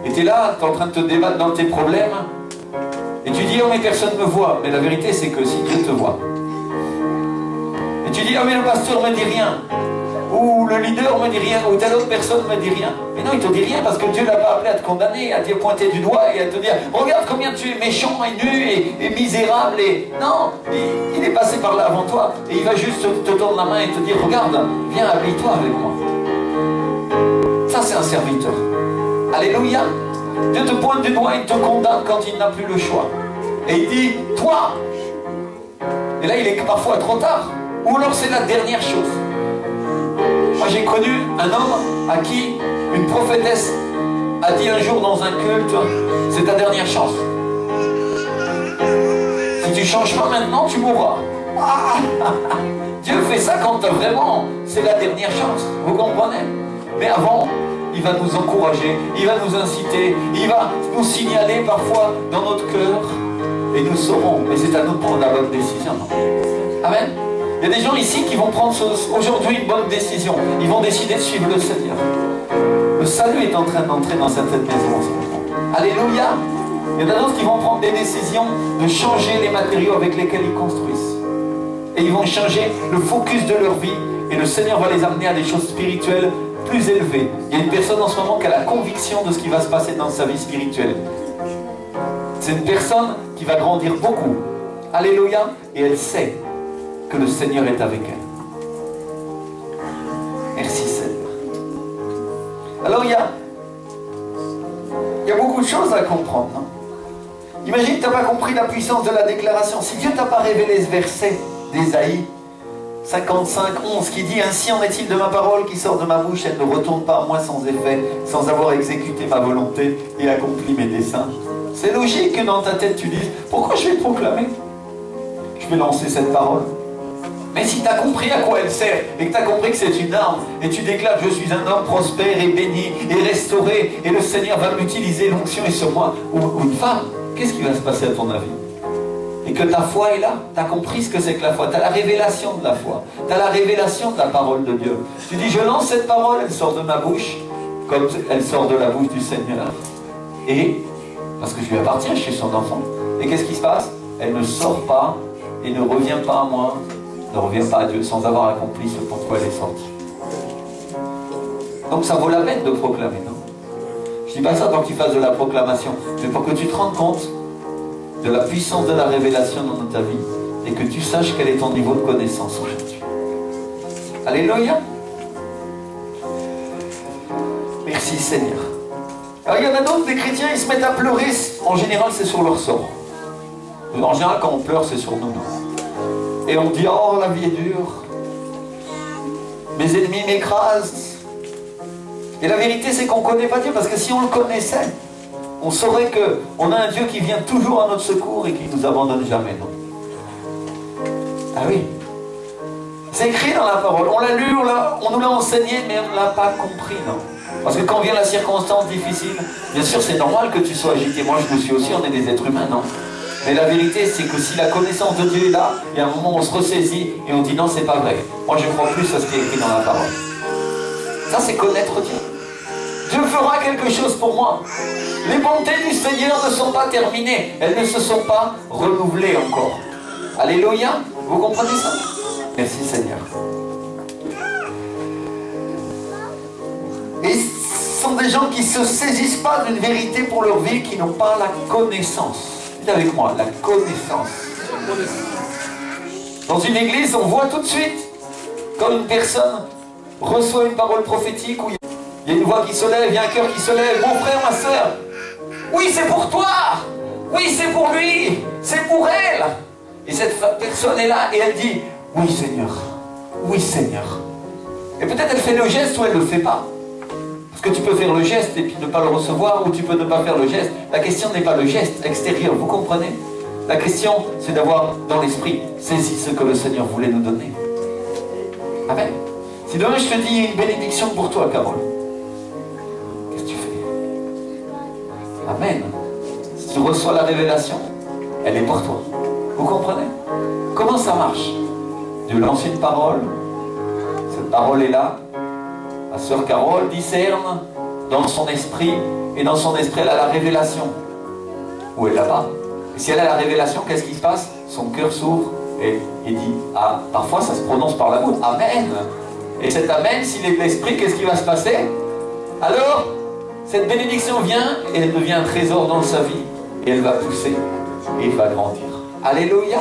Et tu es là, tu es en train de te débattre dans tes problèmes. Et tu dis, oh mais personne ne me voit. Mais la vérité c'est que si Dieu te voit. Et tu dis, oh mais le pasteur ne me dit rien. Ou le leader ne me dit rien. Ou telle autre personne ne me dit rien. Mais non, il ne te dit rien parce que Dieu ne l'a pas appelé à te condamner, à te pointer du doigt et à te dire, regarde combien tu es méchant et nu et misérable. Et... Non, il est passé par là avant toi. Et il va juste te tendre la main et te dire, regarde, viens, habille-toi avec moi. Ça c'est un serviteur. Alléluia. Dieu te pointe du doigt et te condamne quand il n'a plus le choix. Et il dit, toi. Et là, il est parfois trop tard. Ou alors c'est la dernière chose. Moi, j'ai connu un homme à qui une prophétesse a dit un jour dans un culte, c'est ta dernière chance. Si tu ne changes pas maintenant, tu mourras. Dieu fait ça quand vraiment, c'est la dernière chance. Vous comprenez? Mais avant, il va nous encourager, il va nous inciter, il va nous signaler parfois dans notre cœur. Et nous saurons, mais c'est à nous de prendre la bonne décision. Amen. Il y a des gens ici qui vont prendre aujourd'hui une bonne décision. Ils vont décider de suivre le Seigneur. Le salut est en train d'entrer dans cette maison en ce moment. Alléluia. Il y en a d'autres qui vont prendre des décisions de changer les matériaux avec lesquels ils construisent. Et ils vont changer le focus de leur vie. Et le Seigneur va les amener à des choses spirituelles plus élevées. Il y a une personne en ce moment qui a la conviction de ce qui va se passer dans sa vie spirituelle. C'est une personne qui va grandir beaucoup. Alléluia. Et elle sait que le Seigneur est avec elle. Merci Seigneur. Alors il y a beaucoup de choses à comprendre. Non? Imagine que tu n'as pas compris la puissance de la déclaration. Si Dieu ne t'a pas révélé ce verset d'Ésaïe 55, 11 qui dit « Ainsi en est-il de ma parole qui sort de ma bouche, elle ne retourne pas à moi sans effet, sans avoir exécuté ma volonté et accompli mes desseins. » C'est logique que dans ta tête tu dises « Pourquoi je vais proclamer? Je vais lancer cette parole. » Mais si tu as compris à quoi elle sert et que tu as compris que c'est une arme et tu déclares que je suis un homme prospère et béni et restauré et le Seigneur va m'utiliser, l'onction est sur moi, ou une femme, qu'est-ce qui va se passer à ton avis? Et que ta foi est là, tu as compris ce que c'est que la foi, tu as la révélation de la foi, tu as la révélation de la parole de Dieu. Tu dis je lance cette parole, elle sort de ma bouche comme elle sort de la bouche du Seigneur. Et, parce que je lui appartiens, je suis son enfant. Et qu'est-ce qui se passe? Elle ne sort pas et ne revient pas à moi, ne revient pas à Dieu sans avoir accompli ce pourquoi elle est sortie. Donc ça vaut la peine de proclamer, non? Je ne dis pas ça pour que tu fasses de la proclamation, mais pour que tu te rendes compte de la puissance de la révélation dans ta vie et que tu saches quel est ton niveau de connaissance aujourd'hui. Alléluia. Merci Seigneur. Alors il y en a d'autres, des chrétiens, ils se mettent à pleurer. En général, c'est sur leur sort. En général, quand on pleure, c'est sur nous. Et on dit, oh, la vie est dure. Mes ennemis m'écrasent. Et la vérité, c'est qu'on ne connaît pas Dieu, parce que si on le connaissait, on saurait qu'on a un Dieu qui vient toujours à notre secours et qui ne nous abandonne jamais, non? Ah oui. C'est écrit dans la parole. On l'a lu, on nous l'a enseigné, mais on ne l'a pas compris, non? Parce que quand vient la circonstance difficile, bien sûr, c'est normal que tu sois agité. Moi, je le suis aussi, on est des êtres humains, non? Mais la vérité, c'est que si la connaissance de Dieu est là, il y a un moment où on se ressaisit et on dit non, c'est pas vrai. Moi, je crois plus à ce qui est écrit dans la parole. Ça, c'est connaître Dieu. Dieu fera quelque chose pour moi. Les bontés du Seigneur ne sont pas terminées. Elles ne se sont pas renouvelées encore. Alléluia. Vous comprenez ça? Merci Seigneur. Et ce sont des gens qui ne se saisissent pas d'une vérité pour leur vie, qui n'ont pas la connaissance. Dites avec moi, la connaissance. Dans une église, on voit tout de suite quand une personne reçoit une parole prophétique où il y a une voix qui se lève, il y a un cœur qui se lève. Mon frère, ma soeur, oui, c'est pour toi. Oui, c'est pour lui. C'est pour elle. Et cette personne est là et elle dit, oui Seigneur. Oui Seigneur. Et peut-être elle fait le geste ou elle ne le fait pas. Parce que tu peux faire le geste et puis ne pas le recevoir, ou tu peux ne pas faire le geste. La question n'est pas le geste extérieur, vous comprenez? La question, c'est d'avoir dans l'esprit saisi ce que le Seigneur voulait nous donner. Amen. Si demain je te dis une bénédiction pour toi, Carole, qu'est-ce que tu fais? Amen. Si tu reçois la révélation, elle est pour toi. Vous comprenez? Comment ça marche? Dieu lance une parole, cette parole est là. La sœur Carole discerne dans son esprit, et dans son esprit elle a la révélation. Ou elle l'a pas. Et si elle a la révélation, qu'est-ce qui se passe? Son cœur s'ouvre et il dit, ah, parfois ça se prononce par la bouche, Amen. Et cet Amen, s'il est de l'esprit, qu'est-ce qui va se passer? Alors, cette bénédiction vient et elle devient un trésor dans sa vie. Et elle va pousser et il va grandir. Alléluia.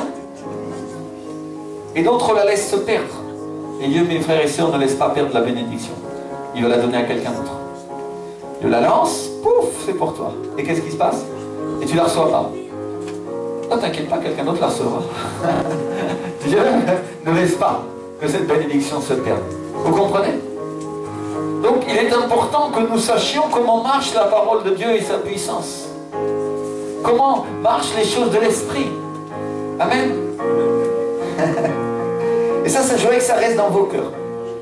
Et d'autres la laissent se perdre. Et Dieu, mes frères et sœurs, ne laisse pas perdre la bénédiction. Il va la donner à quelqu'un d'autre. Dieu la lance, pouf, c'est pour toi. Et qu'est-ce qui se passe? Et tu ne la reçois pas. Ne t'inquiète pas, quelqu'un d'autre la recevra. Dieu ne laisse pas que cette bénédiction se perde. Vous comprenez? Donc il est important que nous sachions comment marche la parole de Dieu et sa puissance. Comment marchent les choses de l'esprit. Amen. Et ça, je voudrais que ça reste dans vos cœurs.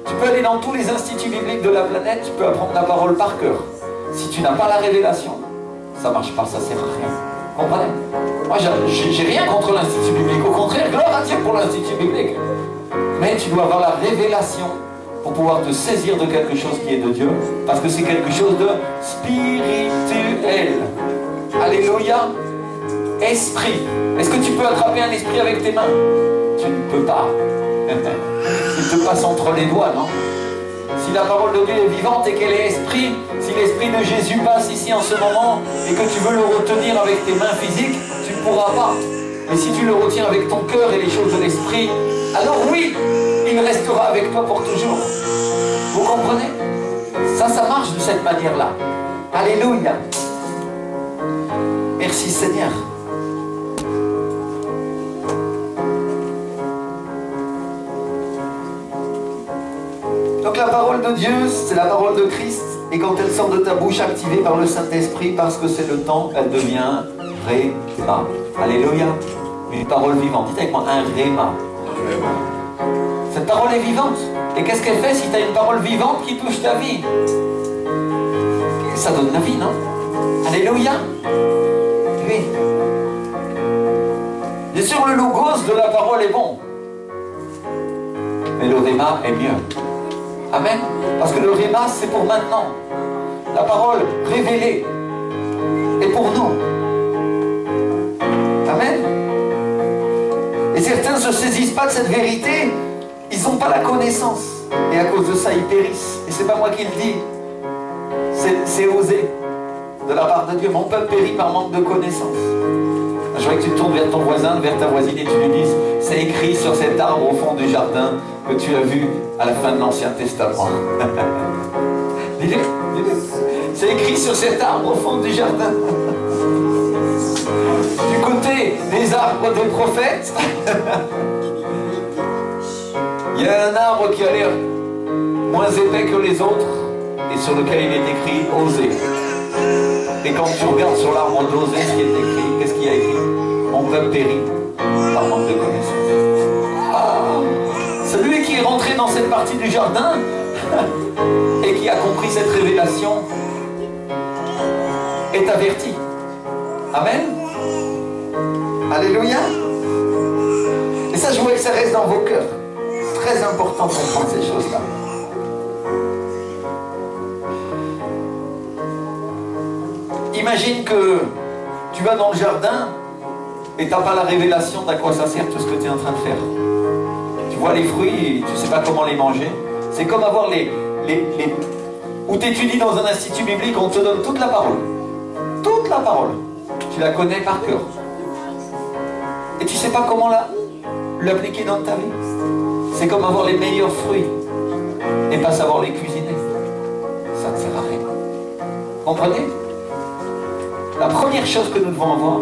Tu peux aller dans tous les instituts bibliques de la planète, tu peux apprendre la parole par cœur. Si tu n'as pas la révélation, ça ne marche pas, ça ne sert à rien. Comprenez? Moi, j'ai rien contre l'institut biblique. Au contraire, gloire à Dieu pour l'institut biblique. Mais tu dois avoir la révélation pour pouvoir te saisir de quelque chose qui est de Dieu, parce que c'est quelque chose de spirituel. Alléluia. Esprit. Est-ce que tu peux attraper un esprit avec tes mains? Tu ne peux pas. Il te passe entre les doigts, non? Si la parole de Dieu est vivante et qu'elle est esprit, si l'esprit de Jésus passe ici en ce moment et que tu veux le retenir avec tes mains physiques, tu ne pourras pas. Mais si tu le retiens avec ton cœur et les choses de l'esprit, alors oui, il restera avec toi pour toujours. Vous comprenez? Ça marche de cette manière-là. Alléluia. Merci Seigneur. Donc la parole de Dieu, c'est la parole de Christ. Et quand elle sort de ta bouche, activée par le Saint-Esprit, parce que c'est le temps, elle devient réma. Alléluia. Une parole vivante. Dites avec moi, un réma. Cette parole est vivante. Et qu'est-ce qu'elle fait si tu as une parole vivante qui touche ta vie? Ça donne la vie, non? Alléluia. Oui. Bien sûr, le logos de la parole est bon. Mais le réma est mieux. Amen. Parce que le réma, c'est pour maintenant. La parole révélée est pour nous. Amen. Et certains ne se saisissent pas de cette vérité. Ils n'ont pas la connaissance. Et à cause de ça, ils périssent. Et c'est pas moi qui le dis. C'est osé de la part de Dieu. Mon peuple périt par manque de connaissance. Je voudrais que tu te tournes vers ton voisin, vers ta voisine et tu lui dises, c'est écrit sur cet arbre au fond du jardin que tu as vu à la fin de l'Ancien Testament. Dis-le, dis-le. C'est écrit sur cet arbre au fond du jardin. Du côté des arbres des prophètes, il y a un arbre qui a l'air moins épais que les autres et sur lequel il est écrit « Osez ». Et quand tu regardes sur l'arbre d'Osée ce qui est écrit, qu'est-ce qu'il y a écrit? Mon peuple périt par manque de connaissance. Ah, celui qui est rentré dans cette partie du jardin et qui a compris cette révélation est averti. Amen. Alléluia. Et ça, je voudrais que ça reste dans vos cœurs. C'est très important de comprendre ces choses-là. Imagine que tu vas dans le jardin et tu n'as pas la révélation d'à quoi ça sert tout ce que tu es en train de faire. Tu vois les fruits et tu ne sais pas comment les manger. C'est comme avoir où tu étudies dans un institut biblique, on te donne toute la parole. Toute la parole. Tu la connais par cœur. Et tu ne sais pas comment l'appliquer dans ta vie. C'est comme avoir les meilleurs fruits et pas savoir les cuisiner. Ça ne sert à rien. Comprenez? La première chose que nous devons avoir,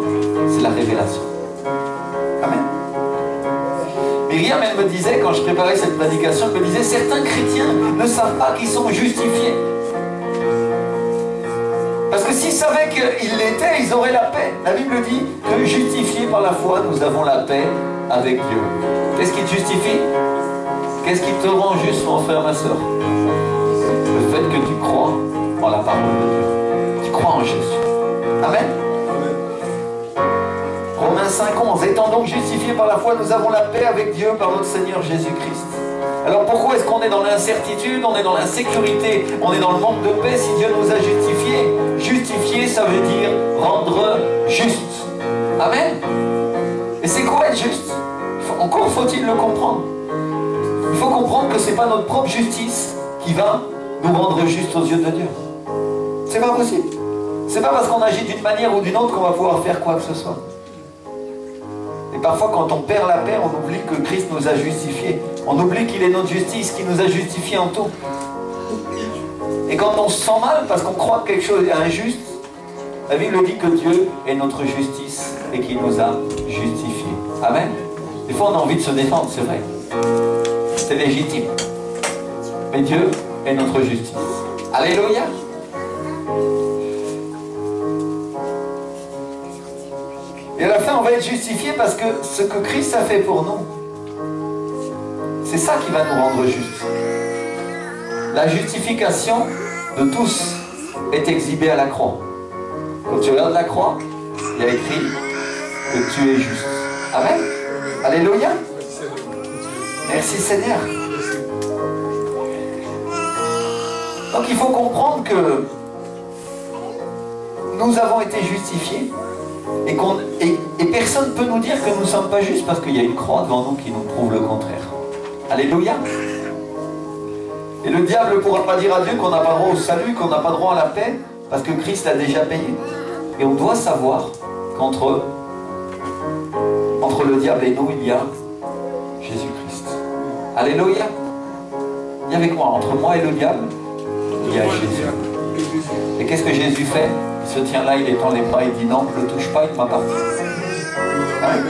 c'est la révélation. Amen. Myriam, elle me disait, quand je préparais cette prédication, elle me disait, certains chrétiens ne savent pas qu'ils sont justifiés. Parce que s'ils savaient qu'ils l'étaient, ils auraient la paix. La Bible dit que justifiés par la foi, nous avons la paix avec Dieu. Qu'est-ce qui te justifie? Qu'est-ce qui te rend juste, mon frère, ma soeur? Le fait que tu crois en la parole de Dieu. Tu crois en Jésus. Amen. Romains 5,11. Étant donc justifiés par la foi, nous avons la paix avec Dieu par notre Seigneur Jésus-Christ. Alors pourquoi est-ce qu'on est dans l'incertitude, on est dans l'insécurité, on est dans le manque de paix si Dieu nous a justifiés? Justifier, ça veut dire rendre juste. Amen. Et c'est quoi être juste? Encore faut-il le comprendre. Il faut comprendre que ce n'est pas notre propre justice qui va nous rendre justes aux yeux de Dieu. C'est pas possible. C'est pas parce qu'on agit d'une manière ou d'une autre qu'on va pouvoir faire quoi que ce soit. Et parfois quand on perd la paix, on oublie que Christ nous a justifiés. On oublie qu'il est notre justice, qui nous a justifiés en tout. Et quand on se sent mal parce qu'on croit que quelque chose est injuste, La Bible dit que Dieu est notre justice et qu'il nous a justifiés. Amen. Des fois, on a envie de se défendre, c'est vrai. C'est légitime. Mais Dieu est notre justice. Alléluia. Et à la fin, on va être justifié parce que ce que Christ a fait pour nous, c'est ça qui va nous rendre justes. La justification de tous est exhibée à la croix. Quand tu regardes la croix, il y a écrit que tu es juste. Amen. Alléluia. Merci Seigneur. Donc il faut comprendre que nous avons été justifiés et personne ne peut nous dire que nous ne sommes pas justes parce qu'il y a une croix devant nous qui nous prouve le contraire. Alléluia. Et le diable ne pourra pas dire à Dieu qu'on n'a pas droit au salut, qu'on n'a pas droit à la paix, parce que Christ l'a déjà payé. Et on doit savoir qu'entre le diable et nous, il y a Jésus-Christ. Alléluia. Il y avait quoi? Entre moi et le diable, il y a Jésus. Et qu'est-ce que Jésus fait? Il se tient là, il étend les bras, il dit non, ne le touche pas, il m'appartient. Hein?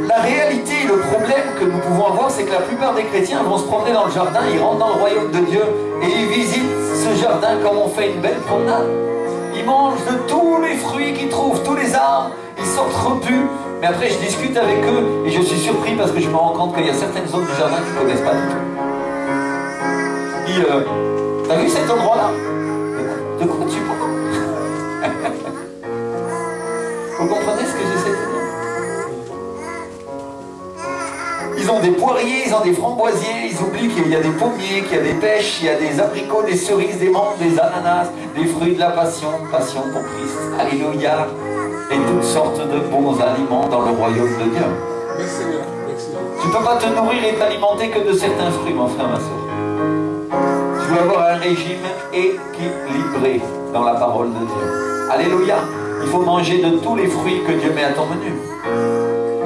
La réalité et le problème que nous pouvons avoir, c'est que la plupart des chrétiens vont se promener dans le jardin, ils rentrent dans le royaume de Dieu et ils visitent ce jardin comme on fait une belle promenade. Ils mangent de tous les fruits qu'ils trouvent, tous les arbres, ils sortent repus. Mais après, je discute avec eux et je suis surpris parce que je me rends compte qu'il y a certaines zones du jardin qu'ils ne connaissent pas du tout. T'as vu cet endroit-là? De quoi tu parles? Vous comprenez ce que j'essaie de dire? Ils ont des poiriers, ils ont des framboisiers, ils oublient qu'il y a des pommiers, qu'il y a des pêches, il y a des abricots, des cerises, des mangues, des ananas, des fruits de la passion pour Christ. Alléluia. Et toutes sortes de bons aliments dans le royaume de Dieu. Tu ne peux pas te nourrir et t'alimenter que de certains fruits, mon frère, ma soeur. Tu dois avoir un régime équilibré dans la parole de Dieu. Alléluia. Il faut manger de tous les fruits que Dieu met à ton menu.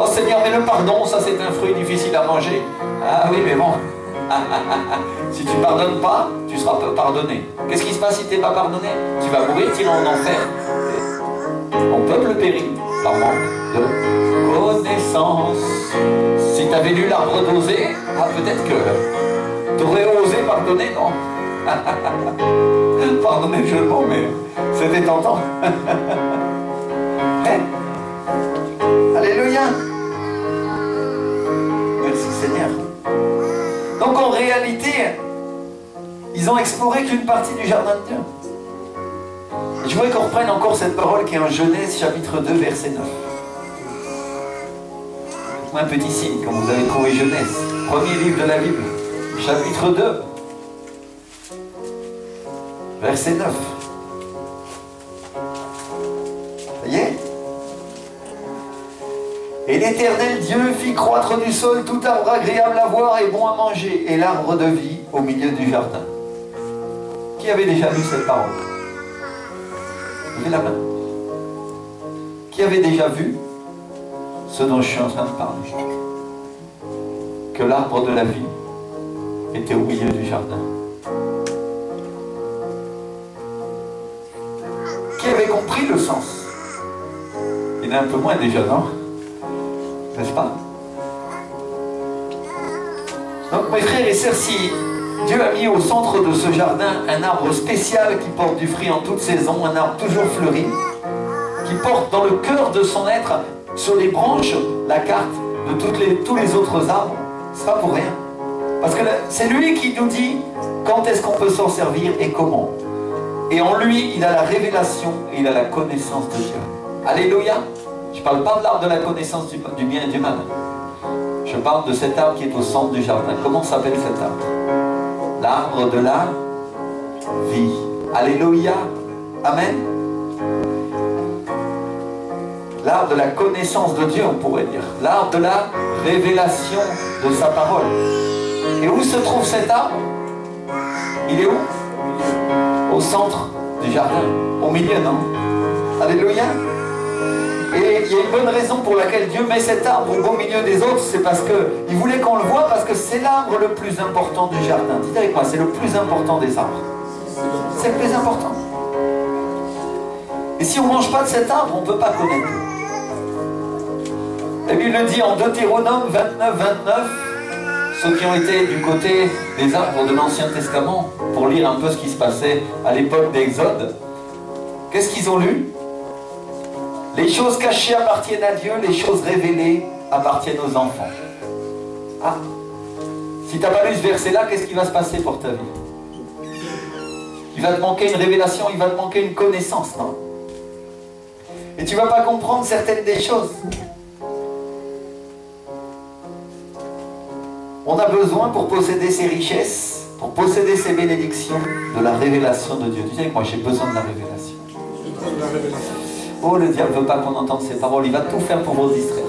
Oh Seigneur, mais le pardon, ça c'est un fruit difficile à manger. Ah oui, mais bon. Si tu ne pardonnes pas, tu seras pardonné. Qu'est-ce qui se passe si tu n'es pas pardonné? Tu vas mourir, tu iras en enfer. Mon peuple périt par manque de connaissance. Si tu avais lu l'arbre d'oser, peut-être que tu aurais osé pardonner, non? Pardonnez le jeu de mots, mais c'était tentant. Alléluia. Merci Seigneur. Donc en réalité, ils ont exploré qu'une partie du jardin de Dieu. Je voudrais qu'on reprenne encore cette parole qui est en Genèse chapitre 2 verset 9. Un petit signe quand vous avez trouvé Genèse, premier livre de la Bible, chapitre 2 verset 9. Ça y est? Et l'Éternel Dieu fit croître du sol tout arbre agréable à voir et bon à manger, et l'arbre de vie au milieu du jardin. Qui avait déjà lu cette parole? Levez la main. Qui avait déjà vu ce dont je suis en train de parler? Que l'arbre de la vie était au milieu du jardin. Qui avait compris le sens? Il y en a un peu moins déjà, non? N'est-ce pas? Donc mes frères et sœurs, si Dieu a mis au centre de ce jardin un arbre spécial qui porte du fruit en toute saison, un arbre toujours fleuri, qui porte dans le cœur de son être, sur les branches, la carte de tous les autres arbres, c'est pas pour rien. Parce que c'est lui qui nous dit quand est-ce qu'on peut s'en servir et comment. Et en lui, il a la révélation et il a la connaissance de Dieu. Alléluia. Je ne parle pas de l'arbre de la connaissance du bien et du mal. Je parle de cet arbre qui est au centre du jardin. Comment s'appelle cet arbre? L'arbre de la vie. Alléluia. Amen. L'arbre de la connaissance de Dieu, on pourrait dire. L'arbre de la révélation de sa parole. Et où se trouve cet arbre? Il est où? Au centre du jardin. Au milieu, non? Alléluia. Et il y a une bonne raison pour laquelle Dieu met cet arbre au beau milieu des autres, c'est parce qu'il voulait qu'on le voie, parce que c'est l'arbre le plus important du jardin. Dites avec moi, c'est le plus important des arbres. C'est le plus important. Et si on ne mange pas de cet arbre, on ne peut pas connaître. La Bible le dit en Deutéronome 29, 29, ceux qui ont été du côté des arbres de l'Ancien Testament, pour lire un peu ce qui se passait à l'époque d'Exode, qu'est-ce qu'ils ont lu? Les choses cachées appartiennent à Dieu, les choses révélées appartiennent aux enfants. Ah, si tu n'as pas lu ce verset-là, qu'est-ce qui va se passer pour ta vie? Il va te manquer une révélation, il va te manquer une connaissance, non? Et tu ne vas pas comprendre certaines des choses. On a besoin, pour posséder ses richesses, pour posséder ses bénédictions, de la révélation de Dieu. Tu sais que moi j'ai besoin de la révélation. Oh, le diable ne veut pas qu'on entende ces paroles. Il va tout faire pour vous distraire.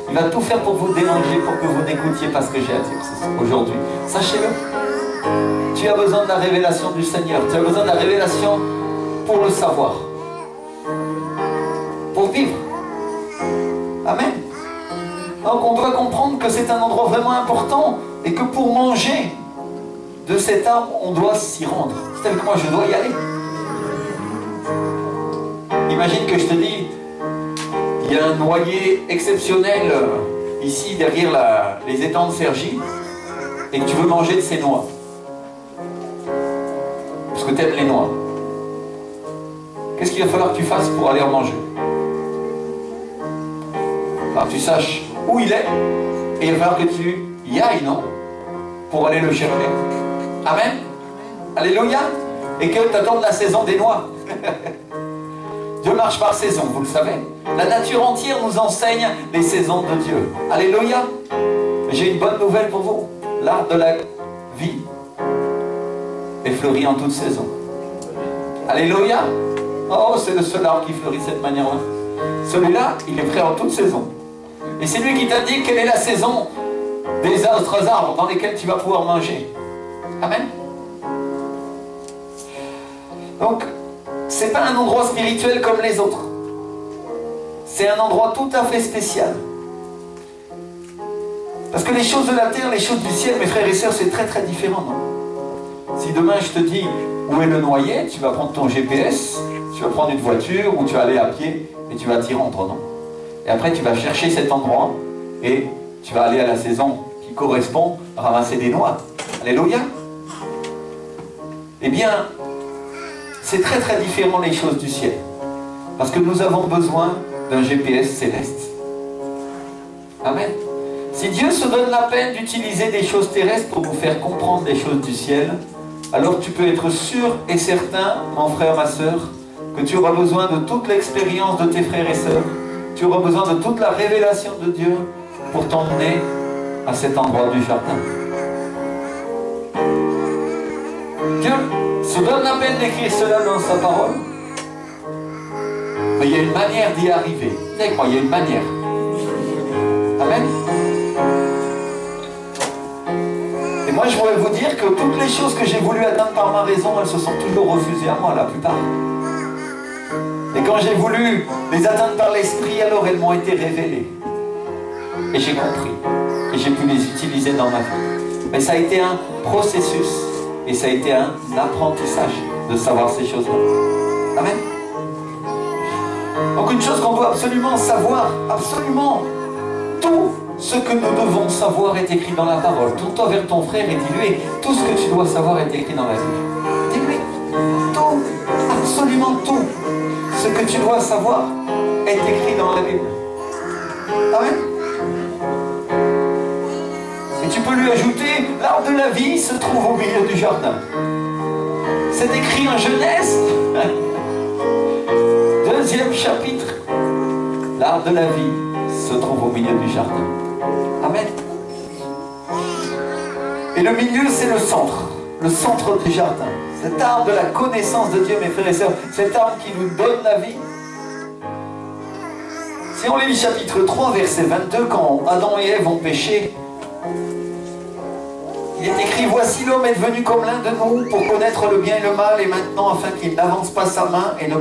Il va tout faire pour vous déranger, pour que vous n'écoutiez pas ce que j'ai à dire aujourd'hui. Sachez-le. Tu as besoin de la révélation du Seigneur. Tu as besoin de la révélation pour le savoir. Pour vivre. Amen. Donc on doit comprendre que c'est un endroit vraiment important et que pour manger de cet arbre, on doit s'y rendre. C'est avec moi, je dois y aller. Imagine que je te dis, il y a un noyer exceptionnel ici derrière les étangs de Cergy et que tu veux manger de ces noix. Parce que tu aimes les noix. Qu'est-ce qu'il va falloir que tu fasses pour aller en manger? Alors que tu saches où il est et il va falloir que tu y ailles, non? Pour aller le chercher. Amen. Alléluia. Et que tu attendes la saison des noix. Dieu marche par saison, vous le savez. La nature entière nous enseigne les saisons de Dieu. Alléluia. J'ai une bonne nouvelle pour vous. L'arbre de la vie est fleuri en toute saison. Alléluia. Oh, c'est le seul arbre qui fleurit de cette manière-là. Celui-là, il est prêt en toute saison. Et c'est lui qui t'indique quelle est la saison des autres arbres dans lesquels tu vas pouvoir manger. Amen. Donc, ce n'est pas un endroit spirituel comme les autres. C'est un endroit tout à fait spécial. Parce que les choses de la terre, les choses du ciel, mes frères et sœurs, c'est très très différent, non? Si demain je te dis où est le noyer, tu vas prendre ton GPS, tu vas prendre une voiture ou tu vas aller à pied et tu vas t'y rendre, non? Et après tu vas chercher cet endroit et tu vas aller à la saison qui correspond à ramasser des noix. Alléluia. Eh bien, c'est très très différent les choses du ciel. Parce que nous avons besoin d'un GPS céleste. Amen. Si Dieu se donne la peine d'utiliser des choses terrestres pour vous faire comprendre les choses du ciel, alors tu peux être sûr et certain, mon frère, ma soeur, que tu auras besoin de toute l'expérience de tes frères et sœurs. Tu auras besoin de toute la révélation de Dieu pour t'emmener à cet endroit du jardin. Dieu se donne la peine d'écrire cela dans sa parole. Mais il y a une manière d'y arriver. Vous savez quoi, il y a une manière. Amen. Et moi je voudrais vous dire que toutes les choses que j'ai voulu atteindre par ma raison, elles se sont toujours refusées à moi, la plupart. Et quand j'ai voulu les atteindre par l'esprit, alors elles m'ont été révélées. Et j'ai compris. Et j'ai pu les utiliser dans ma vie. Mais ça a été un processus. Et ça a été un apprentissage de savoir ces choses-là. Amen. Donc une chose qu'on doit absolument savoir, absolument, tout ce que nous devons savoir est écrit dans la parole. Tourne-toi vers ton frère et dis-lui, tout ce que tu dois savoir est écrit dans la Bible. Dis-lui, tout, absolument tout, ce que tu dois savoir est écrit dans la Bible. Amen. Et tu peux lui ajouter, l'arbre de la vie se trouve au milieu du jardin. C'est écrit en Genèse, 2e chapitre. L'arbre de la vie se trouve au milieu du jardin. Amen. Et le milieu, c'est le centre du jardin. Cet arbre de la connaissance de Dieu, mes frères et sœurs, cet arbre qui nous donne la vie. Si on lit le chapitre 3, verset 22, quand Adam et Ève ont péché, il est écrit, voici l'homme est devenu comme l'un de nous pour connaître le bien et le mal, et maintenant afin qu'il n'avance pas sa main et ne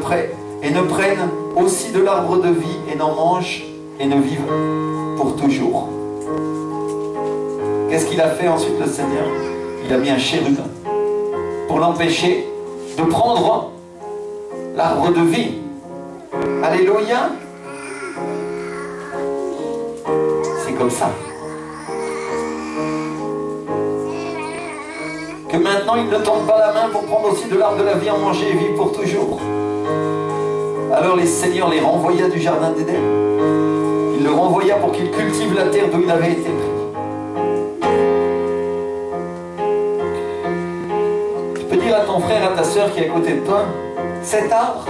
prenne aussi de l'arbre de vie et n'en mange et ne vive pour toujours. Qu'est-ce qu'il a fait ensuite le Seigneur? Il a mis un chérubin pour l'empêcher de prendre l'arbre de vie. Alléluia. C'est comme ça. Que maintenant il ne tende pas la main pour prendre aussi de l'arbre de la vie, en manger et vivre pour toujours. Alors les seigneurs les renvoya du jardin d'Éden. Il le renvoya pour qu'il cultive la terre d'où il avait été pris. Tu peux dire à ton frère, à ta soeur qui est à côté de toi, cet arbre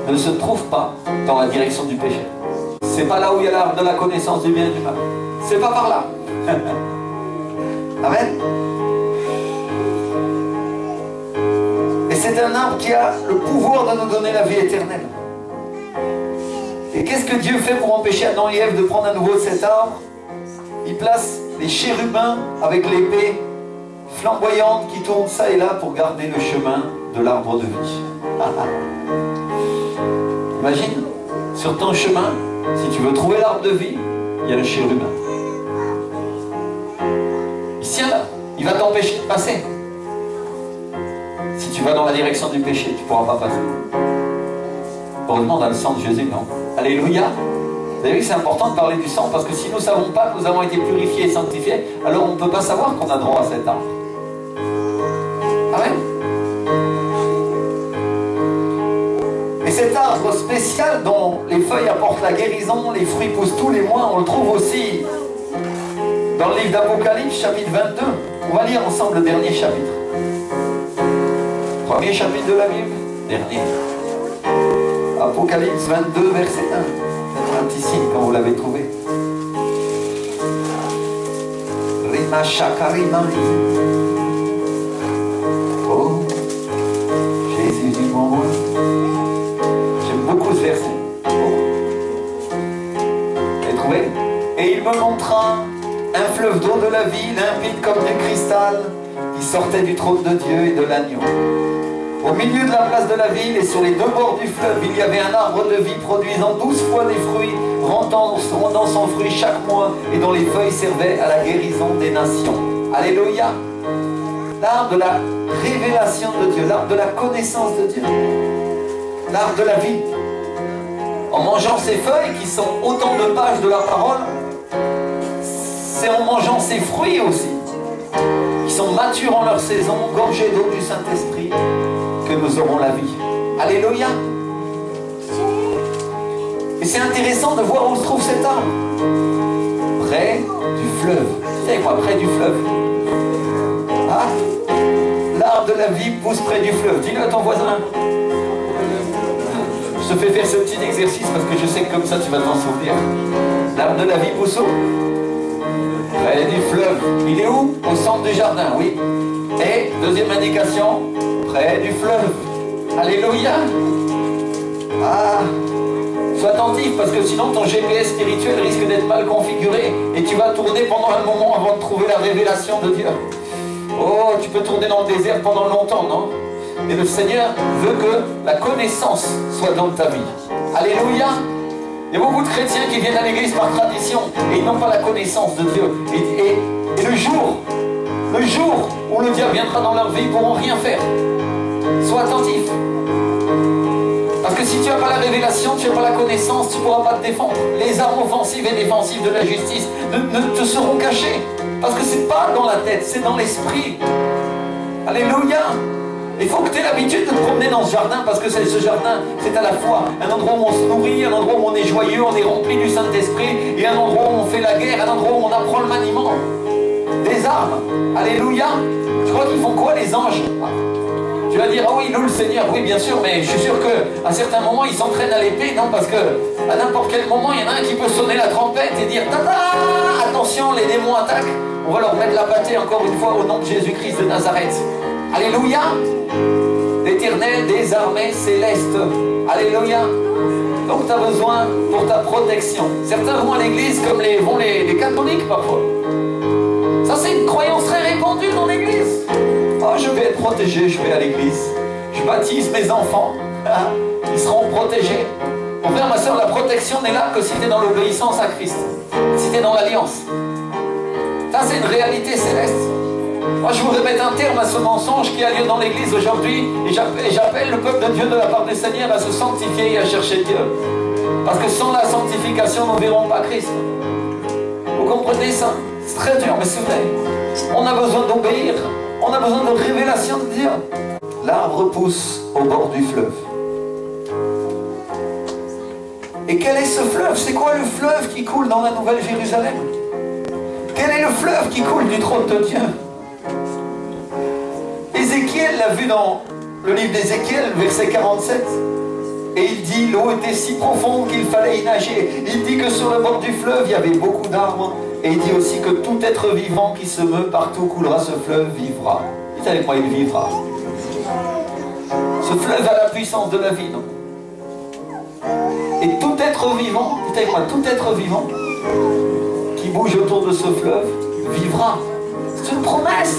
ne se trouve pas dans la direction du péché. C'est pas là où il y a l'arbre de la connaissance du bien et du mal. C'est pas par là. Amen. Et c'est un arbre qui a le pouvoir de nous donner la vie éternelle. Et qu'est-ce que Dieu fait pour empêcher Adam et Ève de prendre à nouveau cet arbre? Il place les chérubins avec l'épée flamboyante qui tourne ça et là pour garder le chemin de l'arbre de vie. Imagine, sur ton chemin, si tu veux trouver l'arbre de vie, il y a le chérubin. Il tient là, il va t'empêcher de passer. Si tu vas dans la direction du péché, tu ne pourras pas passer. Heureusement, dans le sang de Jésus, non. Alléluia. Vous avez vu que c'est important de parler du sang, parce que si nous ne savons pas que nous avons été purifiés et sanctifiés, alors on ne peut pas savoir qu'on a droit à cet arbre. Amen. Et cet arbre spécial dont les feuilles apportent la guérison, les fruits poussent tous les mois, on le trouve aussi dans le livre d'Apocalypse, chapitre 22. On va lire ensemble le dernier chapitre. Premier chapitre de la Bible, dernier. Apocalypse 22, verset 1. Faites un petit signe quand vous l'avez trouvé. Rima Shakarima. Oh, Jésus du mon roi. J'aime beaucoup ce verset. Vous l'avez trouvé? Et il me montra un fleuve d'eau de la vie, limpide comme du cristal, qui sortait du trône de Dieu et de l'agneau. Au milieu de la place de la ville et sur les deux bords du fleuve, il y avait un arbre de vie produisant 12 fois des fruits, rendant son fruit chaque mois, et dont les feuilles servaient à la guérison des nations. Alléluia! L'arbre de la révélation de Dieu, l'arbre de la connaissance de Dieu, l'arbre de la vie. En mangeant ces feuilles, qui sont autant de pages de la parole, c'est en mangeant ces fruits aussi, qui sont matures en leur saison, gorgés d'eau du Saint-Esprit, que nous aurons la vie. Alléluia. Et c'est intéressant de voir où se trouve cet arbre. Près du fleuve. Vous savez quoi, près du fleuve? Ah, l'arbre de la vie pousse près du fleuve. Dis-le à ton voisin. Je te fais faire ce petit exercice parce que je sais que comme ça tu vas t'en souvenir. L'arbre de la vie pousse où? Près du fleuve. Il est où? Au centre du jardin, oui. Et, deuxième indication, près du fleuve. Alléluia. Ah, sois attentif parce que sinon ton GPS spirituel risque d'être mal configuré et tu vas tourner pendant un moment avant de trouver la révélation de Dieu. Oh, tu peux tourner dans le désert pendant longtemps, non? Et le Seigneur veut que la connaissance soit dans ta vie. Alléluia. Il y a beaucoup de chrétiens qui viennent à l'église par tradition et ils n'ont pas la connaissance de Dieu. Et le jour où le diable viendra dans leur vie, ils ne pourront rien faire. Sois attentif. Parce que si tu n'as pas la révélation, tu n'as pas la connaissance, tu ne pourras pas te défendre. Les armes offensives et défensives de la justice ne te seront cachées. Parce que ce n'est pas dans la tête, c'est dans l'esprit. Alléluia. Il faut que tu aies l'habitude de te promener dans ce jardin, parce que ce jardin, c'est à la fois un endroit où on se nourrit, un endroit où on est joyeux, on est rempli du Saint-Esprit, et un endroit où on fait la guerre, un endroit où on apprend le maniement des armes. Alléluia. Tu crois qu'ils font quoi les anges? Tu vas dire, ah oui, loue le Seigneur. Oui, bien sûr, mais je suis sûr qu'à certains moments, ils s'entraînent à l'épée, non? Parce que à n'importe quel moment, il y en a un qui peut sonner la trompette et dire, tata, attention, les démons attaquent. On va leur mettre la pâtée encore une fois au nom de Jésus-Christ de Nazareth. Alléluia. L'Éternel des armées célestes. Alléluia. Donc tu as besoin pour ta protection. Certains vont à l'église comme vont les catholiques parfois. Ça c'est une croyance très répandue dans l'église. Oh, je vais être protégé, je vais à l'église. Je baptise mes enfants. Ils seront protégés. Mon frère, ma soeur, la protection n'est là que si tu es dans l'obéissance à Christ. Si tu es dans l'alliance. Ça c'est une réalité céleste. Moi, je voudrais mettre un terme à ce mensonge qui a lieu dans l'église aujourd'hui, et j'appelle le peuple de Dieu de la part du Seigneur à se sanctifier et à chercher Dieu. Parce que sans la sanctification, nous ne verrons pas Christ. Vous comprenez ça? C'est très dur, mais c'est vrai. On a besoin d'obéir. On a besoin de révélation de Dieu. L'arbre pousse au bord du fleuve. Et quel est ce fleuve? C'est quoi le fleuve qui coule dans la Nouvelle Jérusalem? Quel est le fleuve qui coule du trône de Dieu? Ézéchiel l'a vu dans le livre d'Ézéchiel, verset 47. Et il dit, l'eau était si profonde qu'il fallait y nager. Il dit que sur le bord du fleuve, il y avait beaucoup d'arbres. Et il dit aussi que tout être vivant qui se meut partout coulera ce fleuve, vivra. Dites avec moi, il vivra. Ce fleuve a la puissance de la vie, non? Et tout être vivant, dites avec moi, tout être vivant qui bouge autour de ce fleuve, vivra. C'est une promesse.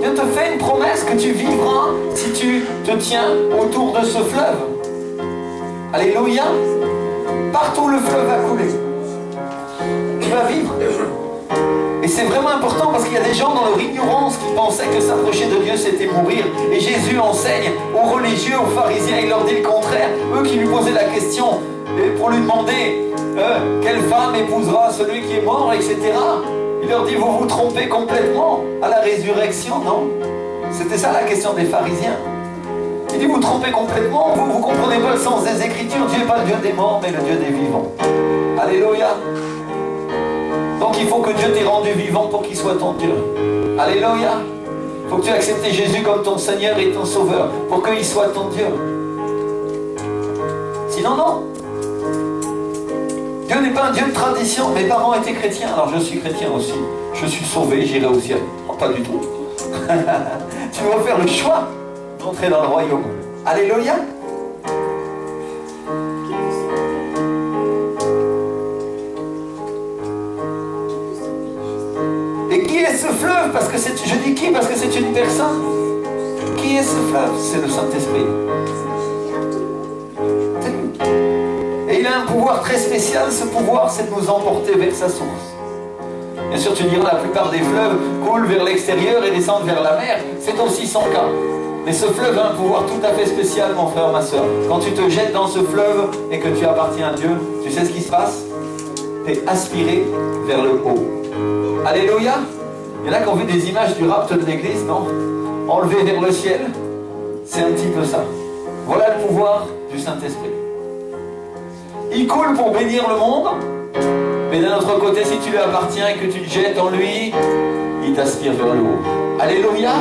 Dieu te fait une promesse que tu vivras si tu te tiens autour de ce fleuve. Alléluia. Partout où le fleuve a coulé, tu vas vivre. Et c'est vraiment important parce qu'il y a des gens dans leur ignorance qui pensaient que s'approcher de Dieu c'était mourir. Et Jésus enseigne aux religieux, aux pharisiens, il leur dit le contraire. Eux qui lui posaient la question pour lui demander quelle femme épousera celui qui est mort, etc. Il leur dit, vous vous trompez complètement à la résurrection, non? C'était ça la question des pharisiens. Il dit, vous vous trompez complètement, vous ne comprenez pas le sens des Écritures. Dieu n'est pas le Dieu des morts, mais le Dieu des vivants. Alléluia. Donc il faut que Dieu t'ait rendu vivant pour qu'il soit ton Dieu. Alléluia. Il faut que tu acceptes Jésus comme ton Seigneur et ton Sauveur pour qu'il soit ton Dieu. Sinon, non. Dieu n'est pas un Dieu de tradition. Mes parents étaient chrétiens, alors je suis chrétien aussi. Je suis sauvé, j'irai au ciel. Oh, pas du tout. Tu vas faire le choix d'entrer dans le royaume. Alléluia. Et qui est ce fleuve? Parce que je dis qui? Parce que c'est une personne. Qui est ce fleuve? C'est le Saint-Esprit. Et il a un pouvoir très spécial. Ce pouvoir, c'est de nous emporter vers sa source. Bien sûr, tu diras, la plupart des fleuves coulent vers l'extérieur et descendent vers la mer. C'est aussi son cas. Mais ce fleuve a un pouvoir tout à fait spécial, mon frère, ma soeur. Quand tu te jettes dans ce fleuve et que tu appartiens à Dieu, tu sais ce qui se passe? Tu es aspiré vers le haut. Alléluia. Il y en a qui ont vu des images du rapt de l'église, non? Enlevé vers le ciel. C'est un petit peu ça. Voilà le pouvoir du Saint-Esprit. Il coule pour bénir le monde, mais d'un autre côté, si tu lui appartiens et que tu te jettes en lui, il t'aspire vers le haut. Alléluia.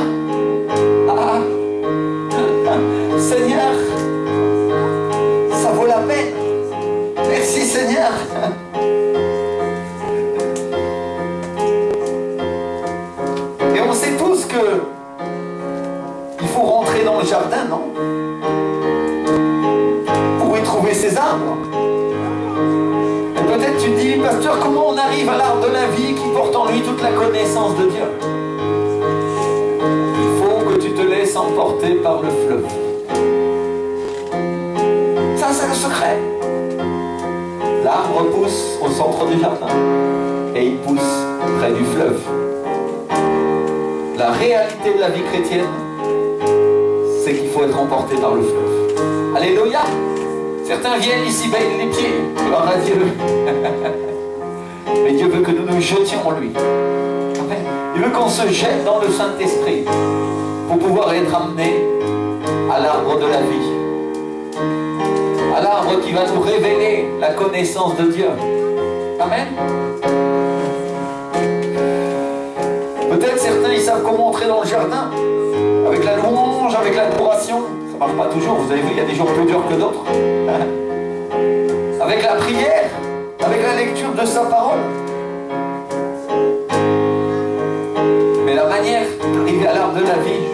Ah. Seigneur, ça vaut la peine. Merci Seigneur. Et on sait tous que il faut rentrer dans le jardin, non? Pour y trouver ses arbres. Et peut-être tu te dis, pasteur, comment on arrive à l'arbre de la vie qui porte en lui toute la connaissance de Dieu? Il faut que tu te laisses emporter par le fleuve. Ça, c'est le secret. L'arbre pousse au centre du jardin et il pousse près du fleuve. La réalité de la vie chrétienne, c'est qu'il faut être emporté par le fleuve. Alléluia. Certains viennent ici baigner les pieds. Gloire à Dieu. Mais Dieu veut que nous nous jetions en lui. Amen. Il veut qu'on se jette dans le Saint-Esprit pour pouvoir être amené à l'arbre de la vie. À l'arbre qui va nous révéler la connaissance de Dieu. Amen. Peut-être certains, ils savent comment entrer dans le jardin. Avec la louange, avec l'adoration. Ça ne marche pas toujours, vous avez vu, il y a des jours plus durs que d'autres. Avec la prière, avec la lecture de sa parole. Mais la manière d'arriver à l'arbre de la vie,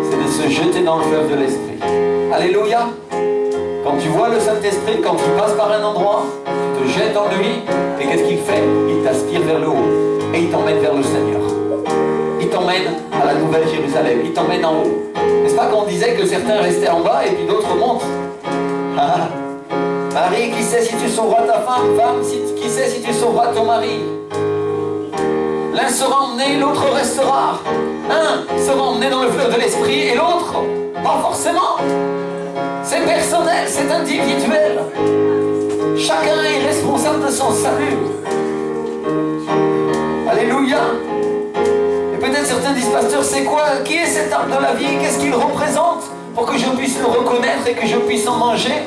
c'est de se jeter dans le fleuve de l'Esprit. Alléluia. Quand tu vois le Saint-Esprit, quand tu passes par un endroit, tu te jettes en lui, et qu'est-ce qu'il fait? Il t'aspire vers le haut, et il t'emmène vers le Seigneur. Il t'emmène à la Nouvelle Jérusalem, il t'emmène en haut. N'est-ce pas qu'on disait que certains restaient en bas, et puis d'autres montent? Ah. Marie, qui sait si tu sauveras ta femme? Femme, qui sait si tu sauveras ton mari? L'un sera emmené, l'autre restera. Un sera emmené dans le fleuve de l'esprit et l'autre, pas forcément. C'est personnel, c'est individuel. Chacun est responsable de son salut. Alléluia. Et peut-être certains disent, pasteur, c'est quoi? Qui est cet arbre de la vie? Qu'est-ce qu'il représente? Pour que je puisse le reconnaître et que je puisse en manger.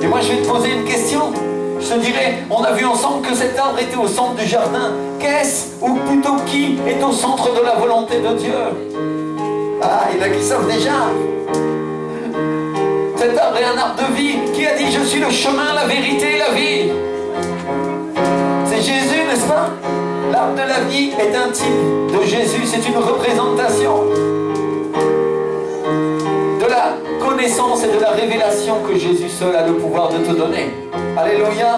Et moi je vais te poser une question. Je te dirais, on a vu ensemble que cet arbre était au centre du jardin. Qu'est-ce, ou plutôt qui, est au centre de la volonté de Dieu? Ah, il y en a qui savent déjà. Cet arbre est un arbre de vie. Qui a dit, je suis le chemin, la vérité et la vie? C'est Jésus, n'est-ce pas? L'arbre de la vie est un type de Jésus. C'est une représentation de la connaissance et de la révélation que Jésus seul a le pouvoir de te donner. Alléluia.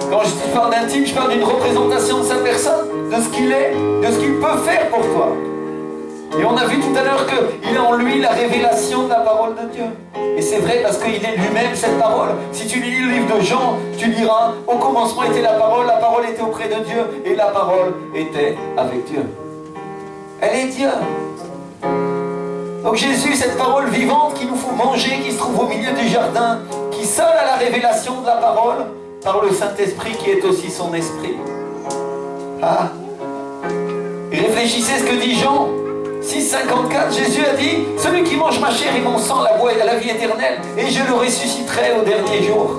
Quand je parle d'un type, je parle d'une représentation de sa personne, de ce qu'il est, de ce qu'il peut faire pour toi. Et on a vu tout à l'heure qu'il a en lui la révélation de la parole de Dieu. Et c'est vrai parce qu'il est lui-même cette parole. Si tu lis le livre de Jean, tu liras, au commencement était la parole était auprès de Dieu, et la parole était avec Dieu. Elle est Dieu. Donc Jésus, cette parole vivante qu'il nous faut manger, qui se trouve au milieu du jardin, qui seul a la révélation de la parole, par le Saint-Esprit qui est aussi son esprit. Ah. Et réfléchissez ce que dit Jean 6,54, Jésus a dit, celui qui mange ma chair et mon sang la boit à la vie éternelle, et je le ressusciterai au dernier jour.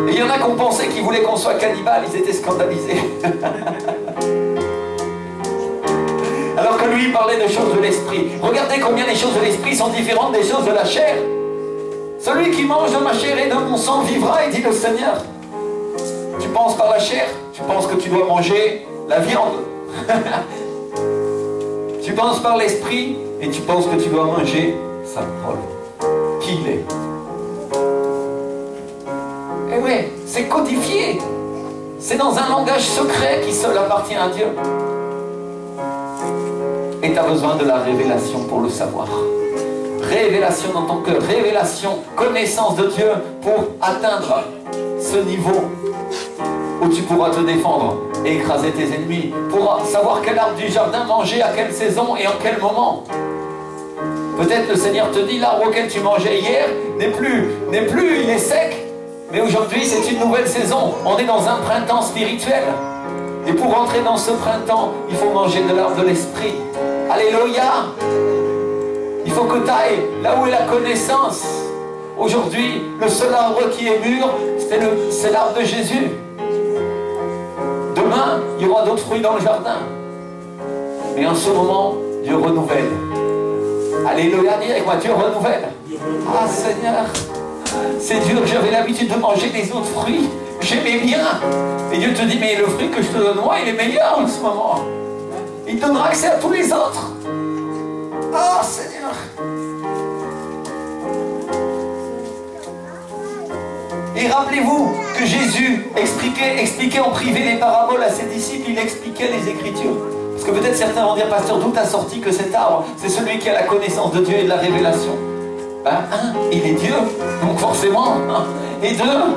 Et il y en a qu'on pensait qu'ils voulaient qu'on soit cannibales, ils étaient scandalisés. Alors que lui, il parlait de choses de l'esprit. Regardez combien les choses de l'esprit sont différentes des choses de la chair. Celui qui mange de ma chair et de mon sang vivra, et dit le Seigneur. Tu penses par la chair, tu penses que tu dois manger la viande. Tu penses par l'esprit, et tu penses que tu dois manger sa parole. Qui il est. Eh oui, c'est codifié. C'est dans un langage secret qui seul appartient à Dieu. Et tu as besoin de la révélation pour le savoir. Révélation dans ton cœur, révélation, connaissance de Dieu pour atteindre ce niveau où tu pourras te défendre et écraser tes ennemis, pour savoir quel arbre du jardin manger, à quelle saison et en quel moment. Peut-être le Seigneur te dit, l'arbre auquel tu mangeais hier n'est plus, il est sec, mais aujourd'hui c'est une nouvelle saison, on est dans un printemps spirituel. Et pour entrer dans ce printemps, il faut manger de l'arbre de l'esprit. Alléluia. Il faut que tu ailles là où est la connaissance. Aujourd'hui, le seul arbre qui est mûr, c'est l'arbre de Jésus. Demain, il y aura d'autres fruits dans le jardin. Mais en ce moment, Dieu renouvelle. Alléluia, dis avec moi, Dieu renouvelle. Ah Seigneur, c'est dur, j'avais l'habitude de manger des autres fruits. J'aimais bien. Et Dieu te dit, mais le fruit que je te donne moi, il est meilleur en ce moment. Il te donnera accès à tous les autres. Ah Seigneur. Et rappelez-vous que Jésus expliquait en privé les paraboles à ses disciples, il expliquait les Écritures. Parce que peut-être certains vont dire, pasteur, d'où t'as sorti que cet arbre, c'est celui qui a la connaissance de Dieu et de la révélation. Ben, il est Dieu, donc forcément. Et deux,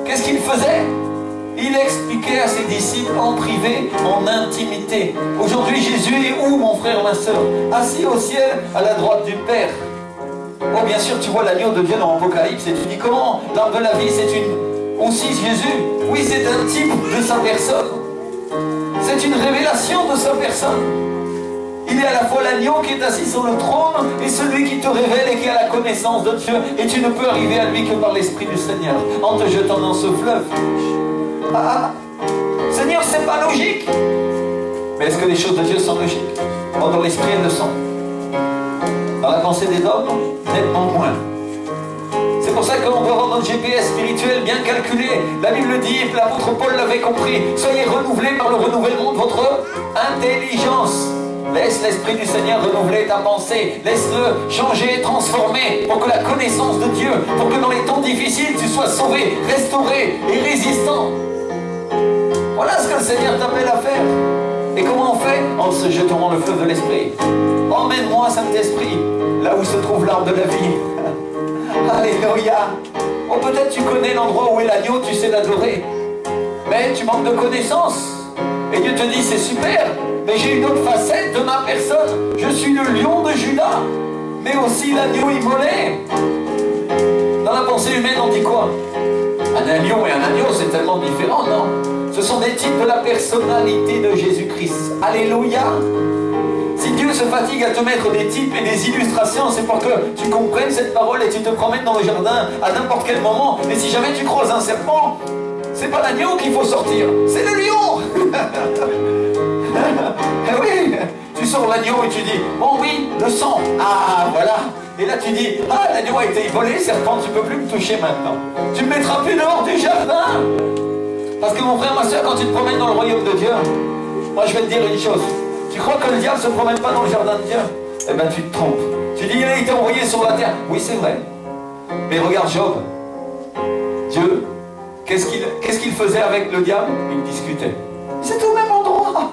qu'est-ce qu'il faisait? Il expliquait à ses disciples en privé, en intimité. Aujourd'hui, Jésus est où, mon frère, ma soeur? Assis au ciel, à la droite du Père. Oh, bien sûr, tu vois l'agneau de Dieu dans l'Apocalypse et tu dis comment? L'arbre de la vie, c'est aussi Jésus. Oui, c'est un type de sa personne. C'est une révélation de sa personne. Il est à la fois l'agneau qui est assis sur le trône et celui qui te révèle et qui a la connaissance de Dieu. Et tu ne peux arriver à lui que par l'Esprit du Seigneur, en te jetant dans ce fleuve. Seigneur, c'est pas logique. Mais est-ce que les choses de Dieu sont logiques? Oh, dans l'Esprit, elles le sont. Dans la pensée des hommes, nettement moins. C'est pour ça qu'on peut avoir notre GPS spirituel bien calculé. La Bible dit, et l'apôtre Paul l'avait compris, soyez renouvelés par le renouvellement de votre intelligence. Laisse l'Esprit du Seigneur renouveler ta pensée. Laisse-le changer, transformer, pour que la connaissance de Dieu, pour que dans les temps difficiles, tu sois sauvé, restauré et résistant. Voilà ce que le Seigneur t'appelle à faire. Et comment on fait? En se jetant dans le fleuve de l'Esprit. Emmène-moi, Saint-Esprit, là où se trouve l'arbre de la vie. Alléluia. Oh, peut-être tu connais l'endroit où est l'agneau, tu sais l'adorer. mais tu manques de connaissances. Et Dieu te dit, c'est super, mais j'ai une autre facette de ma personne. Je suis le lion de Juda, mais aussi l'agneau immolé. Dans la pensée humaine, on dit quoi? Un lion et un agneau, c'est tellement différent, non? Ce sont des types de la personnalité de Jésus-Christ. Alléluia! Si Dieu se fatigue à te mettre des types et des illustrations, c'est pour que tu comprennes cette parole et tu te promènes dans le jardin à n'importe quel moment. Et si jamais tu croises un serpent, c'est pas l'agneau qu'il faut sortir, c'est le lion. Oui, tu sors l'agneau et tu dis, bon oui, le sang, ah voilà. Et là tu dis, ah l'agneau a été volé, serpent, tu peux plus me toucher maintenant. Tu me mettras plus dehors du jardin. Parce que mon frère, ma soeur, quand tu te promènes dans le royaume de Dieu, moi je vais te dire une chose. Tu crois que le diable ne se promène pas dans le jardin de Dieu? Eh bien tu te trompes. Tu dis, il a été envoyé sur la terre. Oui, c'est vrai. Mais regarde Job. Dieu, qu'est-ce qu'il faisait avec le diable? Il discutait. C'est au même endroit.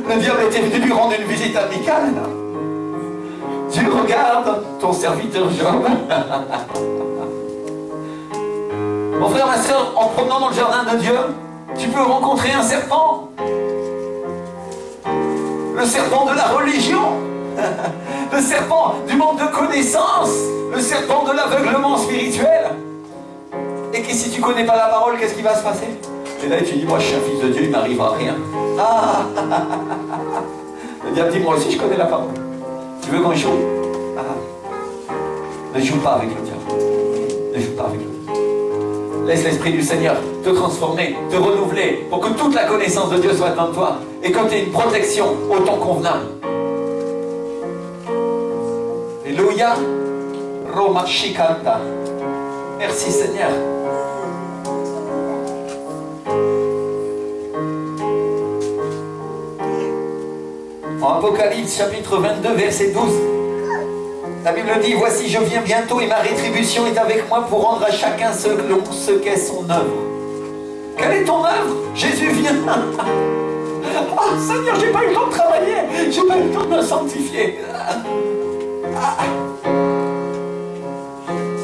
Le diable était venu lui rendre une visite amicale. Dieu regarde ton serviteur Job. Mon frère, ma soeur, en promenant dans le jardin de Dieu, tu peux rencontrer un serpent. Le serpent de la religion, le serpent du manque de connaissances, le serpent de l'aveuglement spirituel. Et que si tu ne connais pas la parole, qu'est-ce qui va se passer? Et là tu dis, moi je suis un fils de Dieu, il ne m'arrivera rien. Ah. Le diable dit, moi aussi je connais la parole. Tu veux qu'on joue? Ne joue pas avec le diable. Ne joue pas avec le diable. Laisse l'Esprit du Seigneur te transformer, te renouveler, pour que toute la connaissance de Dieu soit en toi. Et que tu aies une protection autant convenable. Alléluia. Roma Shikanta. Merci Seigneur. En Apocalypse chapitre 22 verset 12. La Bible dit, voici je viens bientôt et ma rétribution est avec moi pour rendre à chacun selon ce qu'est son œuvre. Quelle est ton œuvre? Jésus vient. Ah Seigneur, j'ai pas eu le temps de travailler, j'ai pas eu le temps de me sanctifier.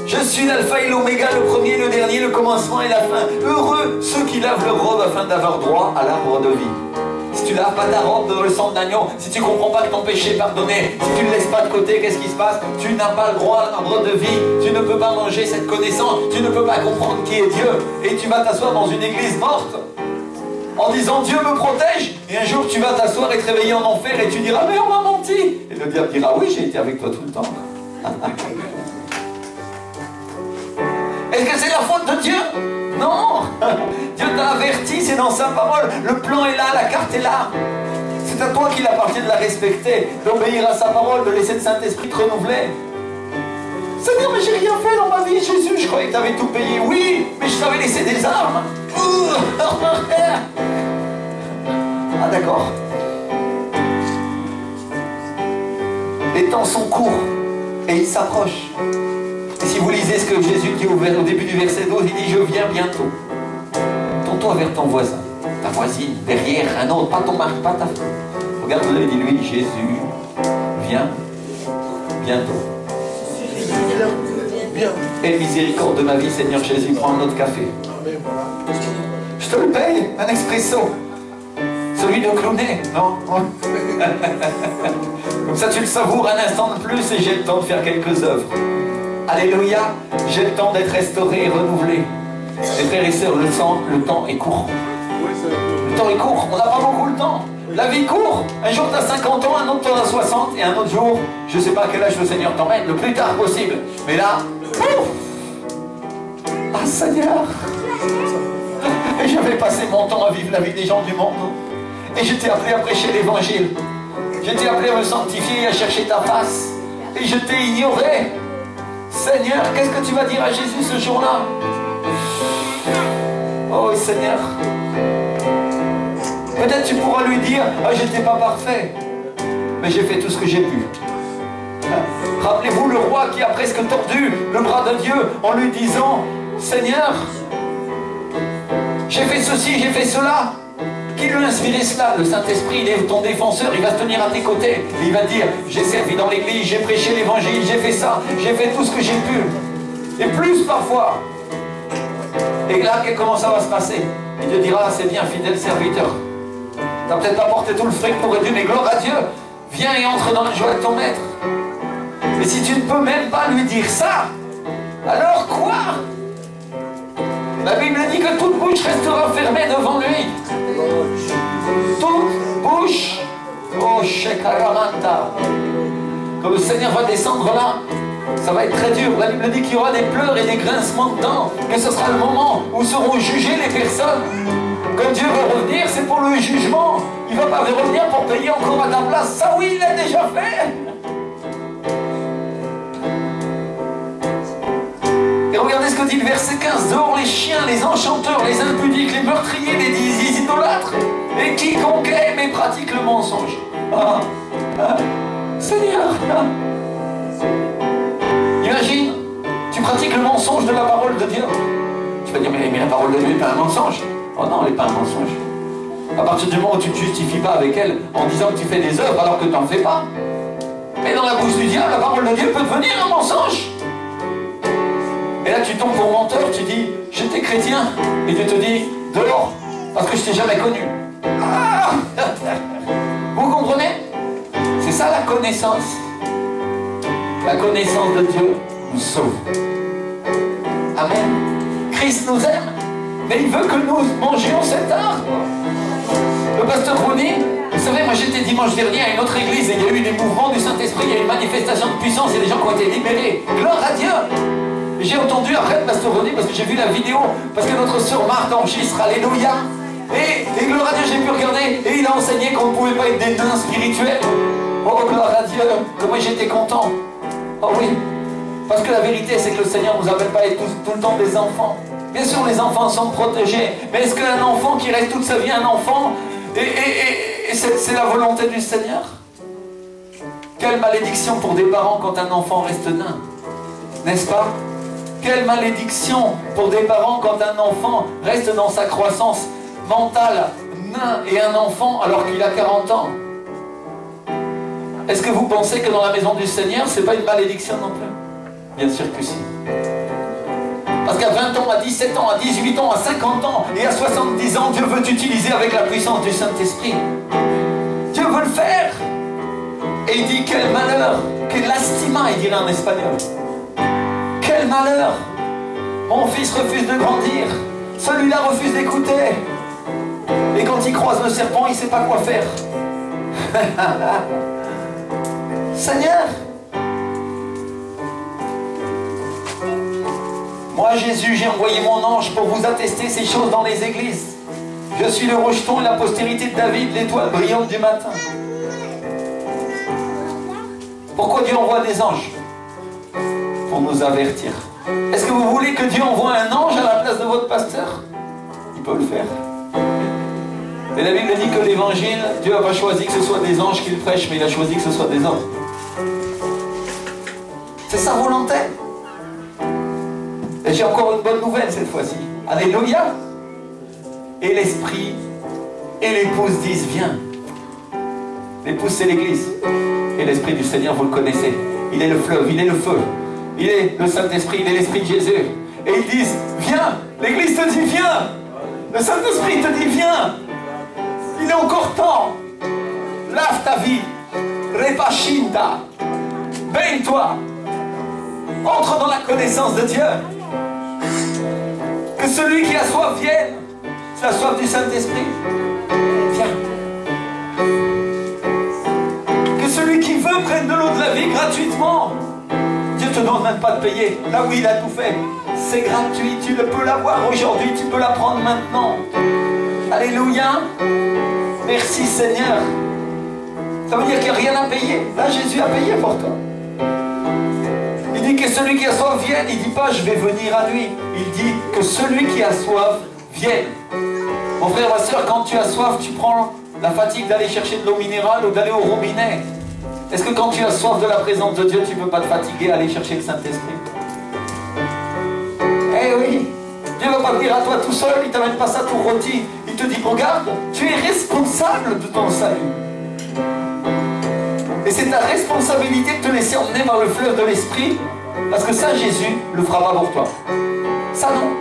Je suis l'alpha et l'oméga, le premier, le dernier, le commencement et la fin. Heureux ceux qui lavent leur robe afin d'avoir droit à l'arbre de vie. Si tu laves pas ta robe dans le sang d'agneau, si tu ne comprends pas que ton péché est pardonné, si tu ne le laisses pas de côté, qu'est-ce qui se passe? Tu n'as pas le droit à l'arbre de vie, tu ne peux pas manger cette connaissance, tu ne peux pas comprendre qui est Dieu, et tu vas t'asseoir dans une église morte en disant Dieu me protège, et un jour tu vas t'asseoir et te réveiller en enfer et tu diras mais on m'a menti, et le diable dira oui, j'ai été avec toi tout le temps. Est-ce que c'est la faute de Dieu? Non. Dieu t'a averti, c'est dans sa parole. Le plan est là, la carte est là. C'est à toi qu'il appartient de la respecter, d'obéir à sa parole, de laisser le Saint-Esprit te renouveler. Seigneur, mais j'ai rien fait dans ma vie, Jésus. Je croyais que tu avais tout payé. Oui, mais je t'avais laissé des armes. Ah d'accord. Les temps sont courts et ils s'approchent. Et si vous lisez ce que Jésus dit au début du verset 12, il dit « Je viens bientôt ». Tourne-toi vers ton voisin, ta voisine, derrière, un autre, pas ton mari, pas ta femme. Regarde-le et dis-lui « Jésus vient bientôt ». Et miséricorde de ma vie, Seigneur Jésus, prends un autre café. Je te le paye, un expresso. Celui de Clooney, non? Comme ça tu le savoures un instant de plus et j'ai le temps de faire quelques œuvres. Alléluia, j'ai le temps d'être restauré et renouvelé. Mes frères et sœurs, le temps est court. Le temps est court, on n'a pas beaucoup le temps. La vie court. Un jour tu as 50 ans, un autre tu en as 60, et un autre jour, je ne sais pas à quel âge le Seigneur t'emmène, le plus tard possible. Mais là, pouf! Ah Seigneur! Et j'avais passé mon temps à vivre la vie des gens du monde. Et j'étais appelé à prêcher l'évangile. J'étais appelé à me sanctifier et à chercher ta face. Et je t'ai ignoré. Seigneur, qu'est-ce que tu vas dire à Jésus ce jour-là? Oh Seigneur, peut-être tu pourras lui dire, ah j'étais pas parfait, mais j'ai fait tout ce que j'ai pu. Rappelez-vous le roi qui a presque tordu le bras de Dieu en lui disant, Seigneur, j'ai fait ceci, j'ai fait cela. Qui lui a inspiré cela? Le Saint-Esprit, il est ton défenseur, il va se tenir à tes côtés. Il va dire, j'ai servi dans l'église, j'ai prêché l'évangile, j'ai fait ça, j'ai fait tout ce que j'ai pu. Et plus parfois. Et là, comment ça va se passer? Et Dieu dira, c'est bien, fidèle serviteur. Tu n'as peut-être pas porté tout le fruit que t'aurais dû, mais gloire à Dieu. Viens et entre dans la joie de ton maître. Mais si tu ne peux même pas lui dire ça, alors quoi? La Bible dit que toute bouche restera fermée devant lui. Toute bouche. Oh, Shekaramanta. Quand le Seigneur va descendre là, ça va être très dur. La Bible dit qu'il y aura des pleurs et des grincements de dents. Que ce sera le moment où seront jugées les personnes. Quand Dieu va revenir, c'est pour le jugement. Il ne va pas revenir pour payer encore à ta place. Ça oui, il l'a déjà fait. Et regardez ce que dit le verset 15. Dehors les chiens, les enchanteurs, les impudiques, les meurtriers, les idolâtres, et quiconque aime et pratique le mensonge. Seigneur, imagine, tu pratiques le mensonge de la parole de Dieu. Tu vas dire, mais la parole de Dieu n'est pas un mensonge. Oh non, elle n'est pas un mensonge. À partir du moment où tu ne te justifies pas avec elle en disant que tu fais des œuvres alors que tu n'en fais pas. Mais dans la bouche du diable, la parole de Dieu peut devenir un mensonge. Et là tu tombes pour menteur, tu dis, j'étais chrétien. Et Dieu te dit, dehors, parce que je t'ai jamais connu. Ah. Vous comprenez? C'est ça la connaissance. La connaissance de Dieu nous sauve. Amen. Christ nous aime, mais il veut que nous mangions cet arbre. Le pasteur Ronnie, vous savez, moi j'étais dimanche dernier à une autre église et il y a eu des mouvements du Saint-Esprit, il y a eu une manifestation de puissance, il y a des gens qui ont été libérés. Gloire à Dieu. Et j'ai entendu après le pasteur Ronnie, parce que j'ai vu la vidéo, parce que notre sœur Marthe enregistre, alléluia. Et gloire à Dieu, j'ai pu regarder, et il a enseigné qu'on ne pouvait pas être des nains spirituels. Oh, gloire à Dieu, comment j'étais content. Oh oui, parce que la vérité, c'est que le Seigneur ne nous appelle pas à être tout le temps des enfants. Bien sûr, les enfants sont protégés, mais est-ce qu'un enfant qui reste toute sa vie un enfant, et c'est la volonté du Seigneur? Quelle malédiction pour des parents quand un enfant reste nain, n'est-ce pas? Quelle malédiction pour des parents quand un enfant reste dans sa croissance mentale, nain, et un enfant alors qu'il a 40 ans. Est-ce que vous pensez que dans la maison du Seigneur, c'est pas une malédiction non plus? Bien sûr que si. Parce qu'à 20 ans, à 17 ans, à 18 ans, à 50 ans et à 70 ans, Dieu veut t'utiliser avec la puissance du Saint-Esprit. Dieu veut le faire. Et il dit, quel malheur, quel lastima, il dirait en espagnol. Quel malheur. Mon fils refuse de grandir. Celui-là refuse d'écouter. Et quand il croise le serpent, il ne sait pas quoi faire. Seigneur, moi Jésus, j'ai envoyé mon ange pour vous attester ces choses dans les églises. Je suis le rejeton et la postérité de David, l'étoile brillante du matin. Pourquoi Dieu envoie des anges? Pour nous avertir. Est-ce que vous voulez que Dieu envoie un ange à la place de votre pasteur? Il peut le faire. Mais la Bible dit que l'évangile, Dieu n'a pas choisi que ce soit des anges qui le prêchent, mais il a choisi que ce soit des hommes. C'est sa volonté. Et j'ai encore une bonne nouvelle cette fois-ci. Alléluia. Et l'esprit et l'épouse disent, viens. L'épouse, c'est l'église. Et l'esprit du Seigneur, vous le connaissez. Il est le fleuve, il est le feu. Il est le Saint-Esprit, il est l'Esprit de Jésus. Et ils disent, viens. L'église te dit, viens. Le Saint-Esprit te dit, viens. Il est encore temps. Lave ta vie. Repashinta. Baigne-toi. Entre dans la connaissance de Dieu. Que celui qui a soif vienne. C'est la soif du Saint-Esprit. Viens. Que celui qui veut prenne de l'eau de la vie gratuitement. Dieu ne te demande même pas de payer. Là où il a tout fait. C'est gratuit. Tu peux l'avoir aujourd'hui. Tu peux la prendre maintenant. Alléluia. Merci Seigneur. Ça veut dire qu'il n'y a rien à payer. Là, Jésus a payé pour toi. Il dit que celui qui a soif vienne. Il ne dit pas je vais venir à lui. Il dit que celui qui a soif vienne. Mon frère, ma soeur, quand tu as soif, tu prends la fatigue d'aller chercher de l'eau minérale ou d'aller au robinet. Est-ce que quand tu as soif de la présence de Dieu, tu ne peux pas te fatiguer à aller chercher le Saint-Esprit? Eh oui. Dieu ne va pas venir à toi tout seul, il ne t'amène pas ça tout rôti. Il te dit, regarde, tu es responsable de ton salut. Et c'est ta responsabilité de te laisser emmener par le fleuve de l'Esprit, parce que ça, Jésus le fera pas pour toi. Ça, non.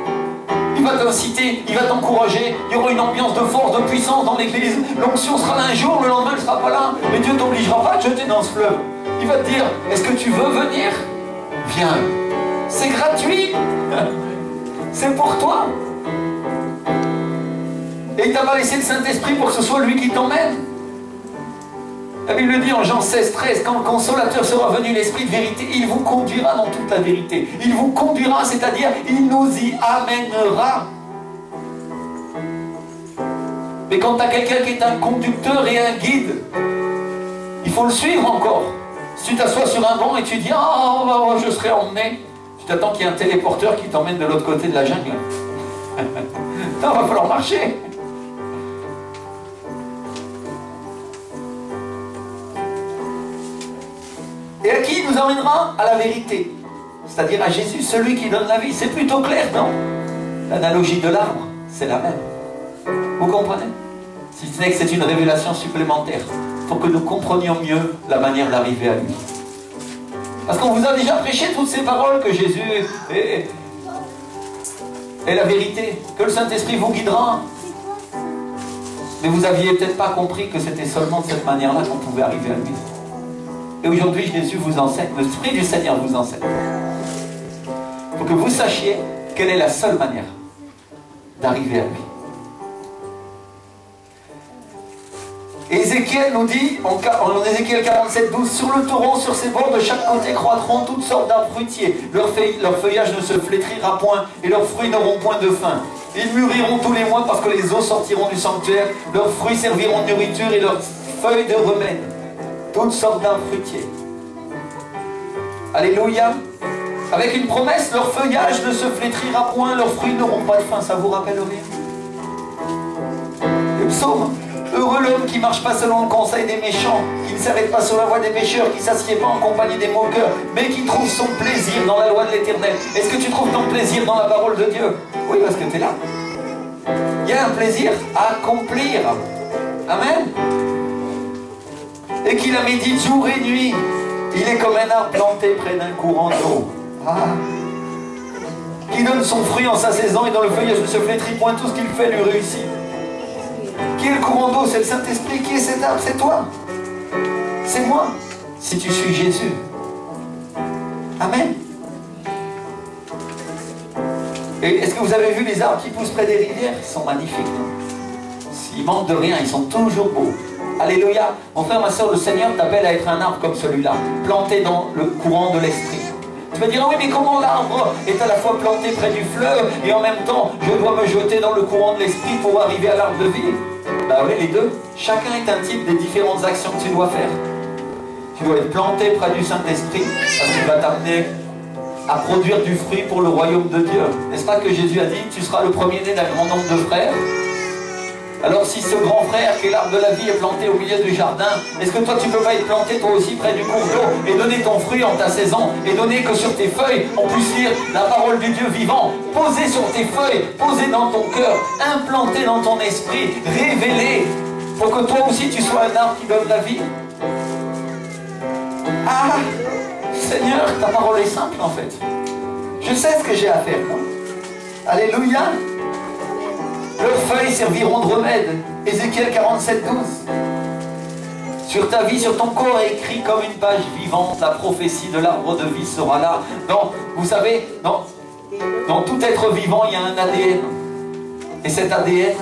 Il va t'inciter, il va t'encourager. Il y aura une ambiance de force, de puissance dans l'église. L'onction sera là un jour, le lendemain, elle ne sera pas là. Mais Dieu ne t'obligera pas à te jeter dans ce fleuve. Il va te dire, est-ce que tu veux venir? Viens. C'est gratuit. C'est pour toi. Et il t'a pas laissé le Saint-Esprit pour que ce soit lui qui t'emmène. La Bible dit en Jean 16, 13, quand le consolateur sera venu, l'Esprit de vérité, il vous conduira dans toute la vérité. Il vous conduira, c'est-à-dire, il nous y amènera. Mais quand tu as quelqu'un qui est un conducteur et un guide, il faut le suivre encore. Si tu t'assois sur un banc et tu dis, ah, oh, je serai emmené, tu t'attends qu'il y ait un téléporteur qui t'emmène de l'autre côté de la jungle. Non, il va falloir marcher. Et à qui il nous emmènera? À la vérité. C'est-à-dire à Jésus, celui qui donne la vie. C'est plutôt clair, non? L'analogie de l'arbre, c'est la même. Vous comprenez? Si ce n'est que c'est une révélation supplémentaire pour que nous comprenions mieux la manière d'arriver à lui. Parce qu'on vous a déjà prêché toutes ces paroles que Jésus est la vérité, que le Saint-Esprit vous guidera. Mais vous n'aviez peut-être pas compris que c'était seulement de cette manière-là qu'on pouvait arriver à lui. Et aujourd'hui, Jésus vous enseigne, l'Esprit du Seigneur vous enseigne. Pour que vous sachiez quelle est la seule manière d'arriver à lui. Et Ézéchiel nous dit, en Ézéchiel 47, 12, sur le torrent, sur ses bords, de chaque côté croîtront toutes sortes d'arbres fruitiers. Leur feuillage ne se flétrira point, et leurs fruits n'auront point de fin. Ils mûriront tous les mois parce que les eaux sortiront du sanctuaire. Leurs fruits serviront de nourriture et leurs feuilles de remède. Toutes sortes d'arbres fruitiers. Alléluia. Avec une promesse, leur feuillage ne se flétrira point, leurs fruits n'auront pas de fin. Ça vous rappelle rien? Le psaume. Heureux l'homme qui ne marche pas selon le conseil des méchants, qui ne s'arrête pas sur la voie des pécheurs, qui ne s'assied pas en compagnie des moqueurs, mais qui trouve son plaisir dans la loi de l'Éternel. Est-ce que tu trouves ton plaisir dans la parole de Dieu? Oui, parce que tu es là. Il y a un plaisir à accomplir. Amen. Et qui la médite jour et nuit. Il est comme un arbre planté près d'un courant d'eau. Ah. Qui donne son fruit en sa saison et dans le feuillage ne se flétrit point, tout ce qu'il fait lui réussit. Qui est le courant d'eau? C'est le Saint-Esprit. Qui est cet arbre? C'est toi. C'est moi. Si tu suis Jésus. Amen. Et est-ce que vous avez vu les arbres qui poussent près des rivières? Ils sont magnifiques. Ils manquent de rien. Ils sont toujours beaux. Alléluia. Mon frère, ma soeur, le Seigneur t'appelle à être un arbre comme celui-là, planté dans le courant de l'Esprit. Tu vas dire, ah oui, mais comment l'arbre est à la fois planté près du fleuve et en même temps, je dois me jeter dans le courant de l'Esprit pour arriver à l'arbre de vie? Ben oui, les deux. Chacun est un type des différentes actions que tu dois faire. Tu dois être planté près du Saint-Esprit parce qu'il va t'amener à produire du fruit pour le royaume de Dieu. N'est-ce pas que Jésus a dit, tu seras le premier-né d'un grand nombre de frères? Alors si ce grand frère qui est l'arbre de la vie est planté au milieu du jardin, est-ce que toi tu ne peux pas être planté toi aussi près du cours d'eau et donner ton fruit en ta saison et donner que sur tes feuilles on puisse lire la parole du Dieu vivant, posée sur tes feuilles, posée dans ton cœur, implantée dans ton esprit, révélée pour que toi aussi tu sois un arbre qui donne la vie? Ah, Seigneur, ta parole est simple en fait. Je sais ce que j'ai à faire, non? Alléluia. Leurs feuilles serviront de remède. Ézéchiel 47, 12. Sur ta vie, sur ton corps est écrit comme une page vivante, la prophétie de l'arbre de vie sera là. Donc, vous savez, dans tout être vivant, il y a un ADN. Et cet ADN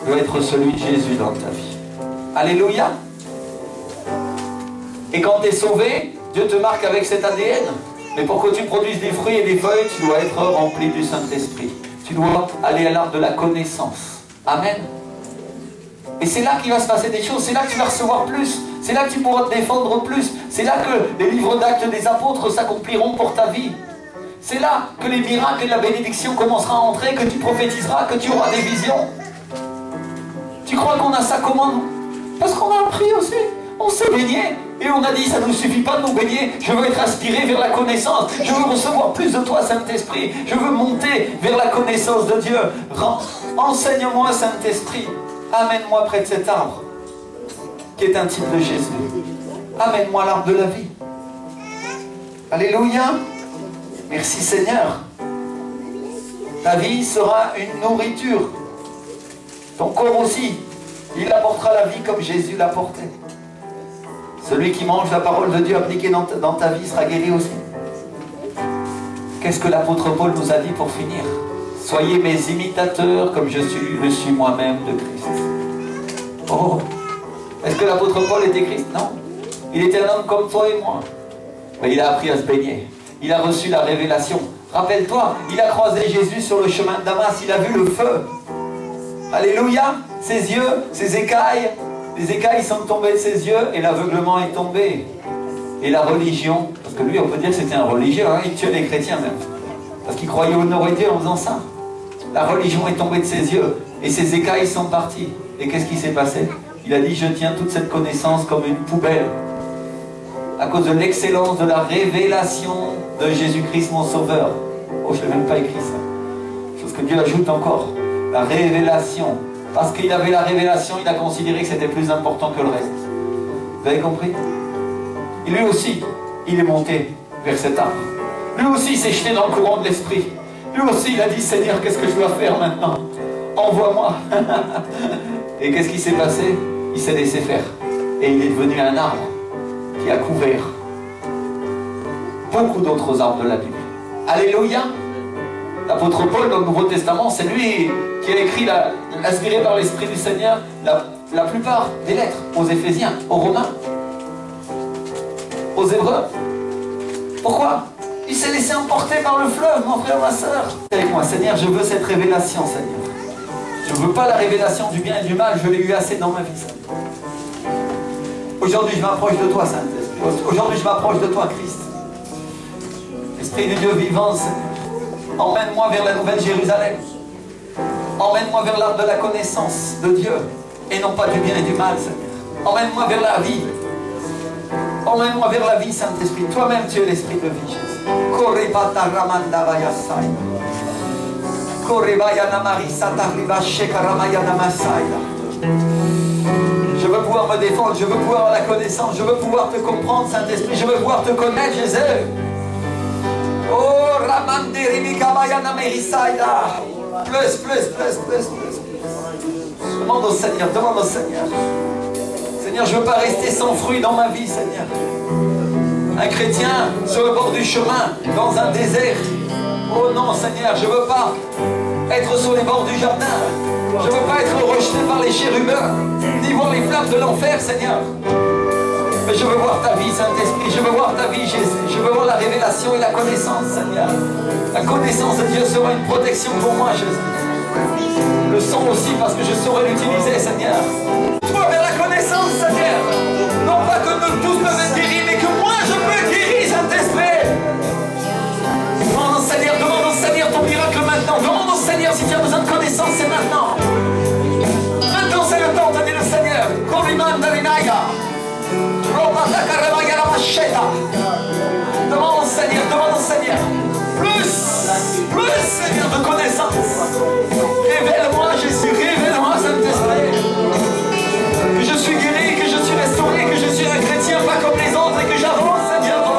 doit être celui de Jésus dans ta vie. Alléluia. Et quand tu es sauvé, Dieu te marque avec cet ADN. Mais pour que tu produises des fruits et des feuilles, tu dois être rempli du Saint-Esprit. Tu dois aller à l'arbre de la connaissance. Amen. Et c'est là qu'il va se passer des choses. C'est là que tu vas recevoir plus. C'est là que tu pourras te défendre plus. C'est là que les livres d'actes des apôtres s'accompliront pour ta vie. C'est là que les miracles et la bénédiction commenceront à entrer, que tu prophétiseras, que tu auras des visions. Tu crois qu'on a ça comment? Parce qu'on a appris aussi. On s'est baigné. Et on a dit, ça ne nous suffit pas de nous baigner. Je veux être aspiré vers la connaissance. Je veux recevoir plus de toi, Saint-Esprit. Je veux monter vers la connaissance de Dieu. Enseigne-moi, Saint-Esprit. Amène-moi près de cet arbre, qui est un type de Jésus. Amène-moi l'arbre de la vie. Alléluia. Merci, Seigneur. Ta vie sera une nourriture. Ton corps aussi. Il apportera la vie comme Jésus l'apportait. Celui qui mange la parole de Dieu appliquée dans ta vie sera guéri aussi. Qu'est-ce que l'apôtre Paul nous a dit pour finir? Soyez mes imitateurs comme je suis moi-même de Christ. Oh! Est-ce que l'apôtre Paul était Christ? Non. Il était un homme comme toi et moi. Mais il a appris à se baigner. Il a reçu la révélation. Rappelle-toi, il a croisé Jésus sur le chemin de Damas. Il a vu le feu. Alléluia! Ses yeux, ses écailles. Les écailles sont tombées de ses yeux et l'aveuglement est tombé. Et la religion, parce que lui on peut dire que c'était un religieux, hein, il tuait les chrétiens même. Parce qu'il croyait honorer Dieu en faisant ça. La religion est tombée de ses yeux et ses écailles sont parties. Et qu'est-ce qui s'est passé? Il a dit, je tiens toute cette connaissance comme une poubelle. À cause de l'excellence de la révélation de Jésus-Christ mon Sauveur. Oh, je n'ai même pas écrit ça. Chose que Dieu ajoute encore. La révélation. Parce qu'il avait la révélation, il a considéré que c'était plus important que le reste. Vous avez compris? Et lui aussi, il est monté vers cet arbre. Lui aussi, il s'est jeté dans le courant de l'esprit. Lui aussi, il a dit, Seigneur, qu'est-ce que je dois faire maintenant? Envoie-moi. Et qu'est-ce qui s'est passé? Il s'est laissé faire. Et il est devenu un arbre qui a couvert beaucoup d'autres arbres de la Bible. Alléluia! L'apôtre Paul, dans le Nouveau Testament, c'est lui qui a écrit, inspiré par l'Esprit du Seigneur, la plupart des lettres aux Éphésiens, aux Romains, aux Hébreux. Pourquoi? Il s'est laissé emporter par le fleuve, mon frère, ma soeur. Avec moi, Seigneur, je veux cette révélation, Seigneur. Je ne veux pas la révélation du bien et du mal, je l'ai eu assez dans ma vie, Seigneur. Aujourd'hui, je m'approche de toi, Saint-Esprit. Aujourd'hui, je m'approche de toi, Christ. Esprit de Dieu vivant, Seigneur. Emmène-moi vers la nouvelle Jérusalem. Emmène-moi vers l'arbre de la connaissance de Dieu. Et non pas du bien et du mal, Seigneur. Emmène-moi vers la vie. Emmène-moi vers la vie, Saint-Esprit. Toi-même, tu es l'Esprit de vie, Jésus. Je veux pouvoir me défendre, je veux pouvoir avoir la connaissance, je veux pouvoir te comprendre, Saint-Esprit, je veux pouvoir te connaître, Jésus. Oh, plus. Demande au Seigneur, demande au Seigneur. Seigneur, je ne veux pas rester sans fruit dans ma vie, Seigneur. Un chrétien sur le bord du chemin, dans un désert. Oh non, Seigneur, je ne veux pas être sur les bords du jardin. Je ne veux pas être rejeté par les chérubins, ni voir les flammes de l'enfer, Seigneur. Mais je veux voir ta vie, Saint-Esprit. Je veux voir ta vie, Jésus. Je veux voir la révélation et la connaissance, Seigneur. La connaissance de Dieu sera une protection pour moi, Jésus. Le sang aussi, parce que je saurai l'utiliser, Seigneur. Toi vers la connaissance, Seigneur. Non pas que nous tous peuvent être guéris, mais que moi je peux être guéri, Saint-Esprit. Demande au Seigneur ton miracle maintenant. Demande au Seigneur si tu as besoin de connaissance, c'est maintenant. Maintenant c'est le temps, tenez le Seigneur. Demande au Seigneur, demande au Seigneur. Plus, Seigneur, de connaissance. Révèle-moi, Jésus, révèle-moi, Saint-Esprit. Que je suis guéri, que je suis restauré, que je suis un chrétien pas comme les autres et que j'avance, Seigneur.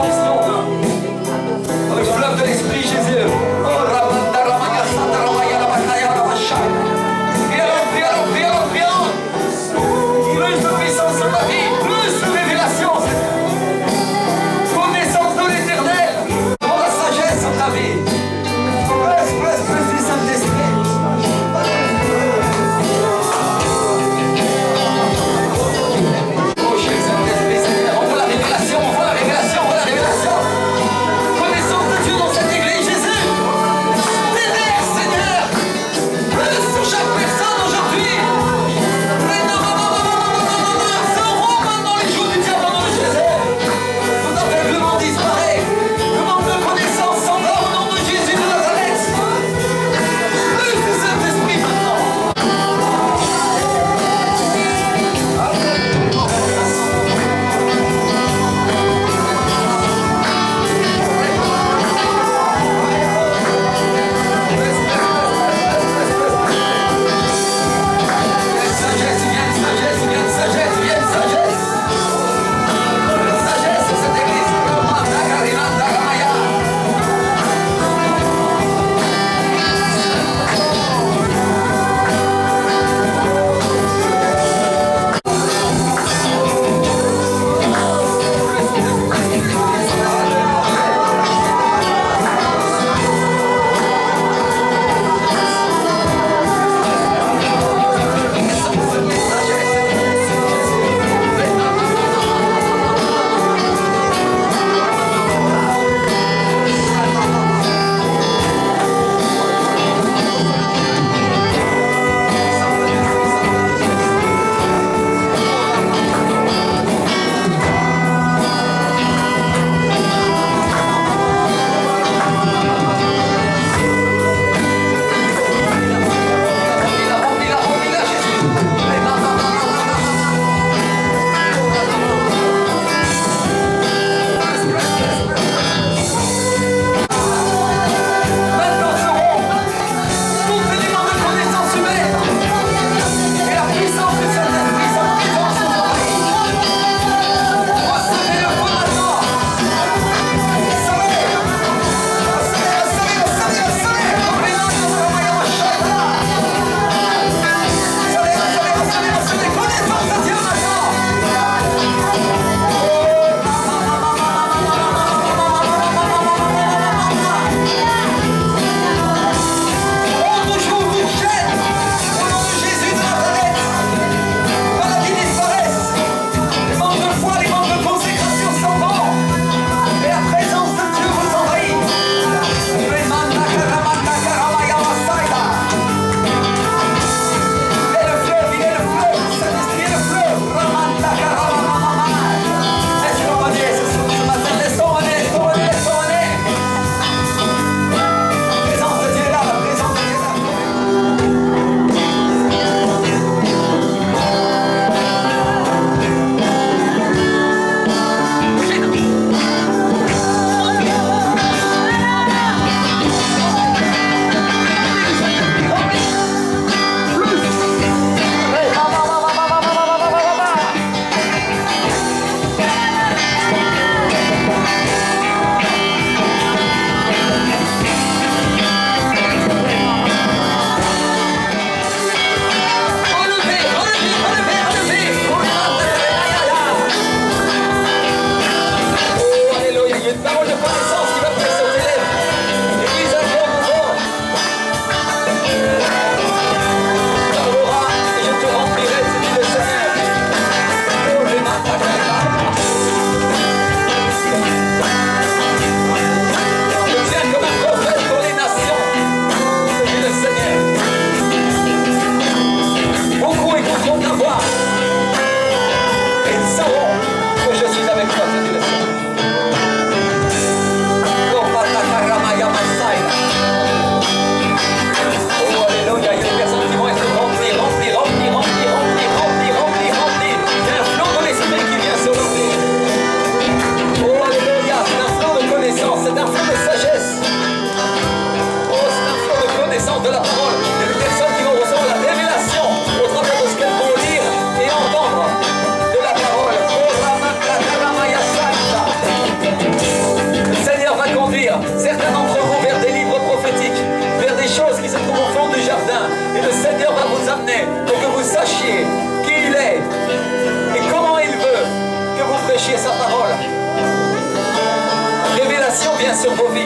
vient sur vos vies.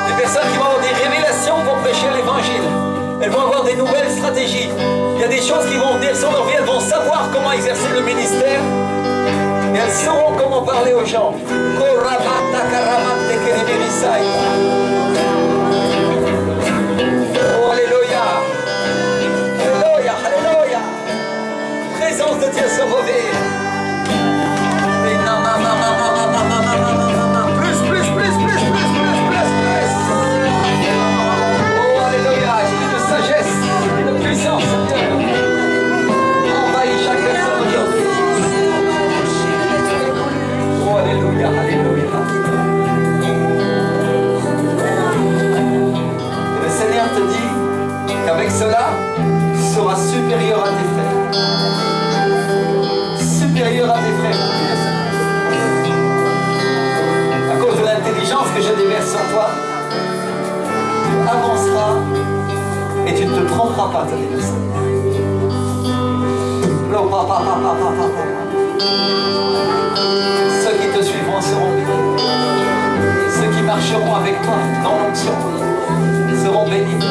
Des personnes qui vont avoir des révélations pour prêcher l'évangile. Elles vont avoir des nouvelles stratégies. Il y a des choses qui vont venir sur leur vie. Elles vont savoir comment exercer le ministère. Et elles sauront comment parler aux gens. Oh, alléluia. Alléluia, alléluia. Présence de Dieu sur vos vies. Plus. Oh, alléluia. Esprit de sagesse, esprit de puissance, Dieu. Envahis chaque personne aujourd'hui. Oh, alléluia, alléluia. Et le Seigneur te dit qu'avec cela, tu seras supérieur à tes frères. Supérieur à tes frères. À cause de l'intelligence que je déverse en toi, tu avanceras et tu ne te tromperas pas, te dit le Seigneur. Ceux qui te suivront seront bénis. Ceux qui marcheront avec toi dans l'onction seront bénis.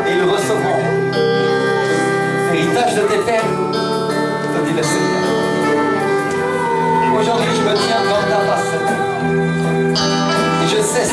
Et ils recevront l'héritage de tes pères, te dit le Seigneur. Aujourd'hui, je me tiens devant ta face et je sais